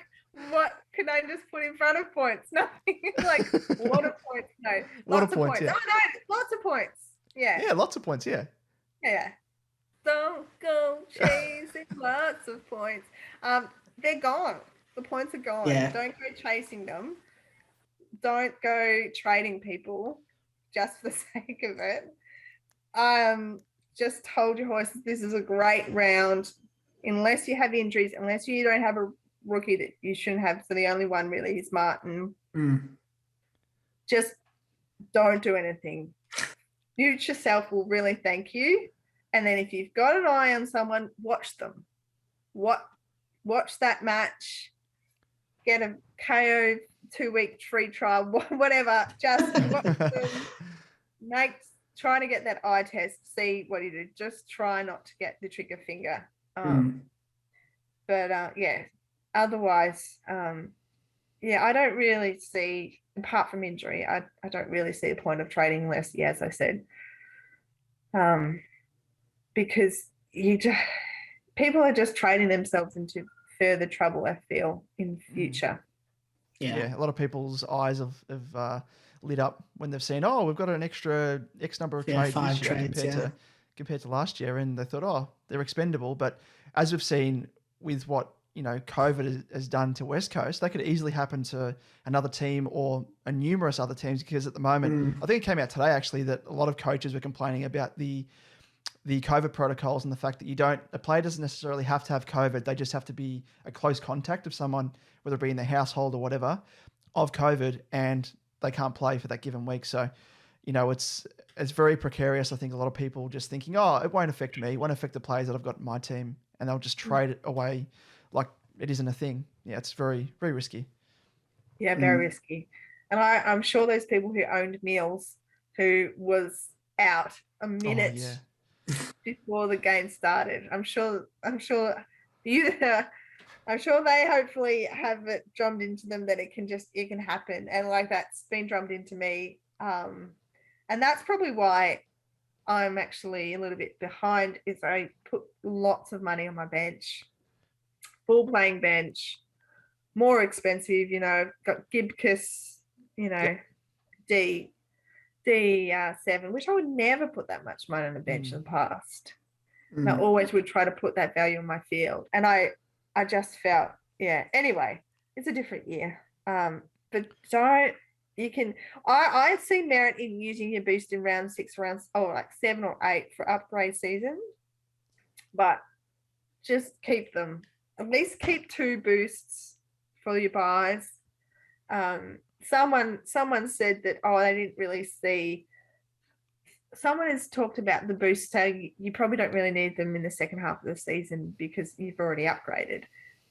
Speaker 7: what can I just put in front of points? Nothing. Like, a lot of points. No. Lots of points. Yeah. Oh, no, lots of points. Yeah.
Speaker 1: Yeah, lots of points, yeah.
Speaker 7: Yeah. Don't go chasing lots of points. They're gone. The points are gone.
Speaker 2: Yeah.
Speaker 7: Don't go chasing them. Don't go trading people just for the sake of it. Just hold your horses. This is a great round. Unless you have injuries, unless you don't have a rookie that you shouldn't have. So the only one really is Martin. Just don't do anything. Future self will really thank you. And then if you've got an eye on someone, watch them. Watch that match. Get a KO 2-week free trial, whatever. Just watch them. Try to get that eye test. See what you do. Just try not to get the trigger finger. But yeah. Otherwise, I don't really see, apart from injury, I don't really see the point of trading unless, as I said, because people are just trading themselves into further trouble, I feel, in future.
Speaker 1: Yeah, a lot of people's eyes have lit up when they've seen, we've got an extra X number of trades this year compared to last year, and they thought, they're expendable. But as we've seen with what COVID has done to West Coast, that could easily happen to another team or numerous other teams, because at the moment, I think it came out today actually that a lot of coaches were complaining about the COVID protocols and the fact that a player doesn't necessarily have to have COVID. They just have to be a close contact of someone, whether it be in their household or whatever, of COVID, and they can't play for that given week. So, it's very precarious. I think a lot of people just thinking, it won't affect me, it won't affect the players that I've got in my team, and they'll just trade it away like it isn't a thing. Yeah, it's very, very risky.
Speaker 7: Yeah, very risky. And I'm sure those people who owned Meals, who was out a minute before the game started. I'm sure they hopefully have it drummed into them that it can happen. And like that's been drummed into me. And that's probably why I'm actually a little bit behind, is I put lots of money on my bench, full playing bench, more expensive, got Gibcus, D7, which I would never put that much money on the bench in the past. And I always would try to put that value in my field. And I just felt, anyway, it's a different year. But I see merit in using your boost in round 6, like 7 or 8 for upgrade season, but just keep them. At least keep 2 boosts for your buys. Someone said that, they didn't really see. Someone has talked about the boosts saying you probably don't really need them in the second half of the season because you've already upgraded.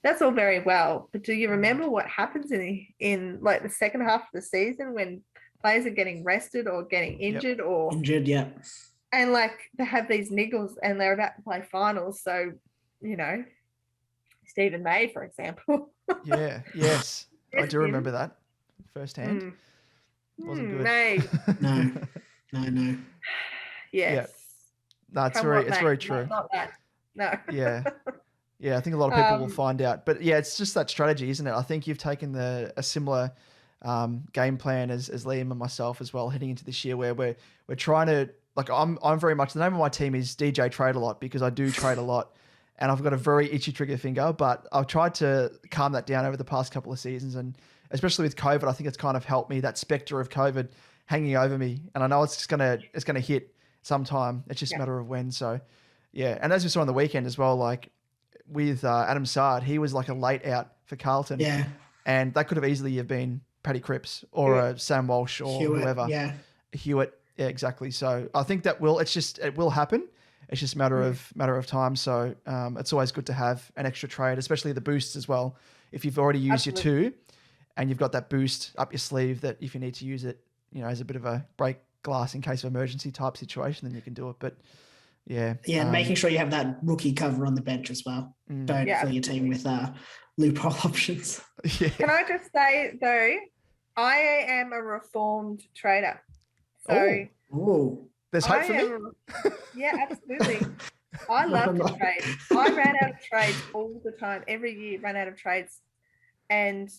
Speaker 7: That's all very well, but do you remember what happens in like the second half of the season when players are getting rested or getting injured or
Speaker 2: injured,
Speaker 7: and like they have these niggles and they're about to play finals, so Stephen May, for example.
Speaker 1: Yes, I do remember that firsthand. Wasn't good.
Speaker 2: May. No.
Speaker 7: Yes.
Speaker 1: No, it's very true.
Speaker 7: Not that. No.
Speaker 1: Yeah, I think a lot of people will find out. But yeah, it's just that strategy, isn't it? I think you've taken a similar game plan as Liam and myself as well, heading into this year, where we're trying to, like, I'm very much, the name of my team is DJ Trade a Lot, because I do trade a lot, and I've got a very itchy trigger finger, but I've tried to calm that down over the past couple of seasons, and especially with COVID, I think it's kind of helped me, that specter of COVID hanging over me, and I know it's gonna hit sometime. It's just a matter of when. So yeah, and as we saw on the weekend as well, like with Adam Sard, he was like a late out for Carlton, and that could have easily have been Paddy Cripps or Sam Walsh or
Speaker 2: Hewitt,
Speaker 1: whoever. Hewitt. Yeah, exactly. So I think it will happen. It's just a matter of time. So it's always good to have an extra trade, especially the boosts as well. If you've already used your 2 and you've got that boost up your sleeve, that if you need to use it, as a bit of a break glass in case of emergency type situation, then you can do it. But yeah.
Speaker 2: Yeah, and making sure you have that rookie cover on the bench as well. Don't fill your team with loophole options.
Speaker 1: Yeah.
Speaker 7: Can I just say, though, I am a reformed trader. So
Speaker 1: there's hope for me.
Speaker 7: Yeah, absolutely. I love to trade. I ran out of trades all the time. Every year ran out of trades. And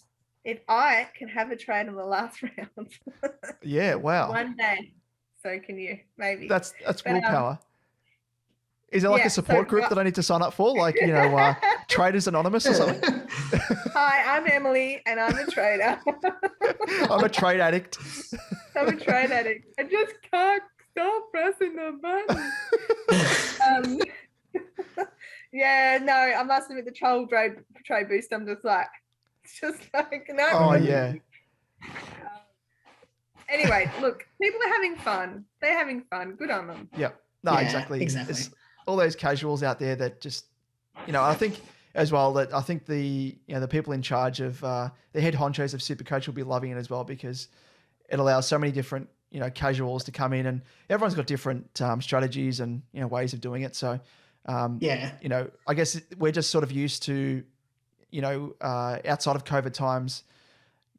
Speaker 7: if I can have a trade in the last round.
Speaker 1: Yeah, wow.
Speaker 7: One day. So can you, maybe.
Speaker 1: That's willpower. Is there like a support group that I need to sign up for? Like, Traders Anonymous or something?
Speaker 7: Hi, I'm Emily and I'm a trader.
Speaker 1: I'm a trade addict.
Speaker 7: I'm a trade addict. I just can't stop pressing the button. Yeah, no, I must admit the troll trade boost, I'm just like, no.
Speaker 1: Oh, yeah.
Speaker 7: Anyway, look, people are having fun. They're having fun. Good on them.
Speaker 1: Yeah. No, exactly. It's all those casuals out there that just, I think as well that I think the people in charge of the head honchos of SuperCoach will be loving it as well, because it allows so many different, casuals to come in, and everyone's got different strategies and, ways of doing it. So, I guess we're just sort of used to, outside of COVID times,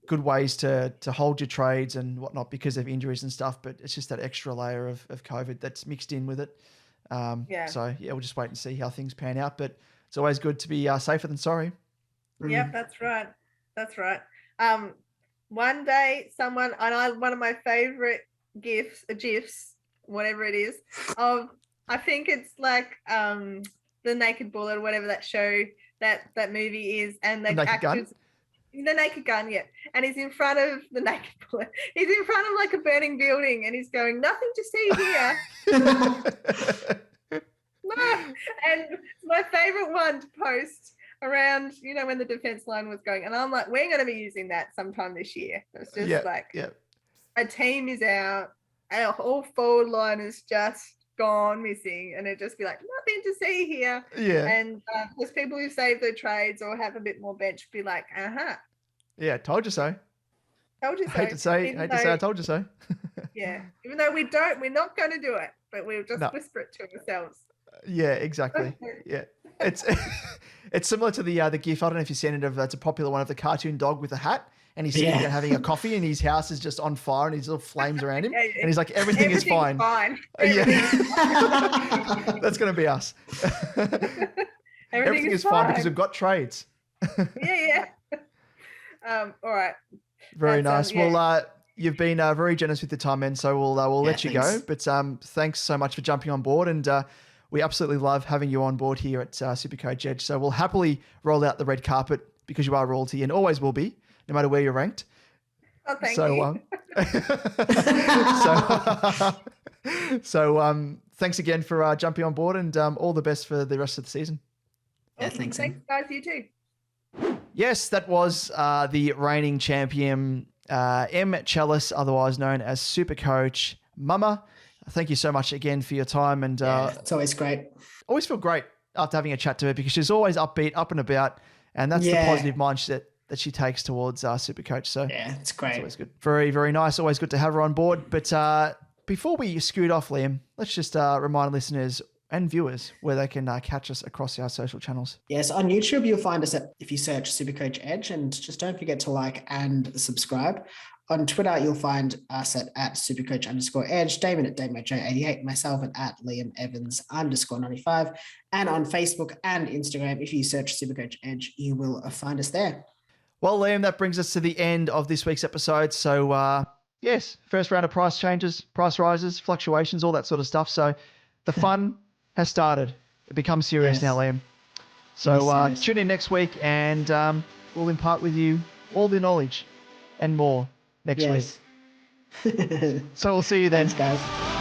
Speaker 1: good ways to hold your trades and whatnot because of injuries and stuff. But it's just that extra layer of COVID that's mixed in with it. So we'll just wait and see how things pan out, but it's always good to be safer than sorry.
Speaker 7: Yep, that's right. That's right. One day one of my favorite GIFs, whatever it is, of, I think it's like The Naked Bullet or whatever that show, that movie is, and the actors, The Naked Gun, yeah. And he's in front of the Naked Bullet. He's in front of like a burning building and he's going, nothing to see here. And my favorite one to post around, when the defense line was going. And I'm like, we're going to be using that sometime this year. It's just a team is out, our whole forward line is just gone missing, and it'd just be like, nothing to see here.
Speaker 1: Yeah.
Speaker 7: And there's people who save their trades or have a bit more bench be like,
Speaker 1: yeah, told you so.
Speaker 7: Told you so.
Speaker 1: Hate to say I told you so.
Speaker 7: Yeah. Even though we're not going to do it, but we'll just whisper it to ourselves.
Speaker 1: Yeah, exactly. Yeah. It's similar to the GIF. I don't know if you've seen it, it's a popular one of the cartoon dog with a hat, and he's sitting there having a coffee, and his house is just on fire, and his little flames around him, and he's like, everything's is fine. Yeah. That's going to be us. Everything is fine because we've got trades.
Speaker 7: Yeah. All right.
Speaker 1: Very nice. Well, you've been very generous with the time, man. So we'll let you go. But thanks so much for jumping on board, and we absolutely love having you on board here at SuperCoach Edge. So we'll happily roll out the red carpet because you are royalty and always will be, no matter where you're ranked.
Speaker 7: Oh, thank you.
Speaker 1: So thanks again for jumping on board, and all the best for the rest of the season.
Speaker 2: Yeah, thanks.
Speaker 7: Thanks, guys. You too.
Speaker 1: Yes, that was the reigning champion, M. Chalice, otherwise known as SuperCoach Mumma. Thank you so much again for your time. And
Speaker 2: it's always great.
Speaker 1: Always feel great after having a chat to her because she's always upbeat, up and about. And that's the positive mindset that she takes towards SuperCoach. So
Speaker 2: yeah, it's great.
Speaker 1: It's always good. Very, very nice. Always good to have her on board. But before we scoot off, Liam, let's just remind listeners and viewers where they can catch us across our social channels.
Speaker 2: Yes, on YouTube, you'll find us if you search SuperCoach Edge, and just don't forget to like and subscribe. On Twitter, you'll find us at @SuperCoach_Edge, Damon at DamoJo88, myself at @LiamEvans_95. And on Facebook and Instagram, if you search SuperCoach Edge, you will find us there.
Speaker 1: Well, Liam, that brings us to the end of this week's episode. So, yes, first round of price changes, price rises, fluctuations, all that sort of stuff. So the fun has started. It becomes serious now, Liam. So tune in next week, and we'll impart with you all the knowledge and more next week. So we'll see you then.
Speaker 2: Thanks, guys.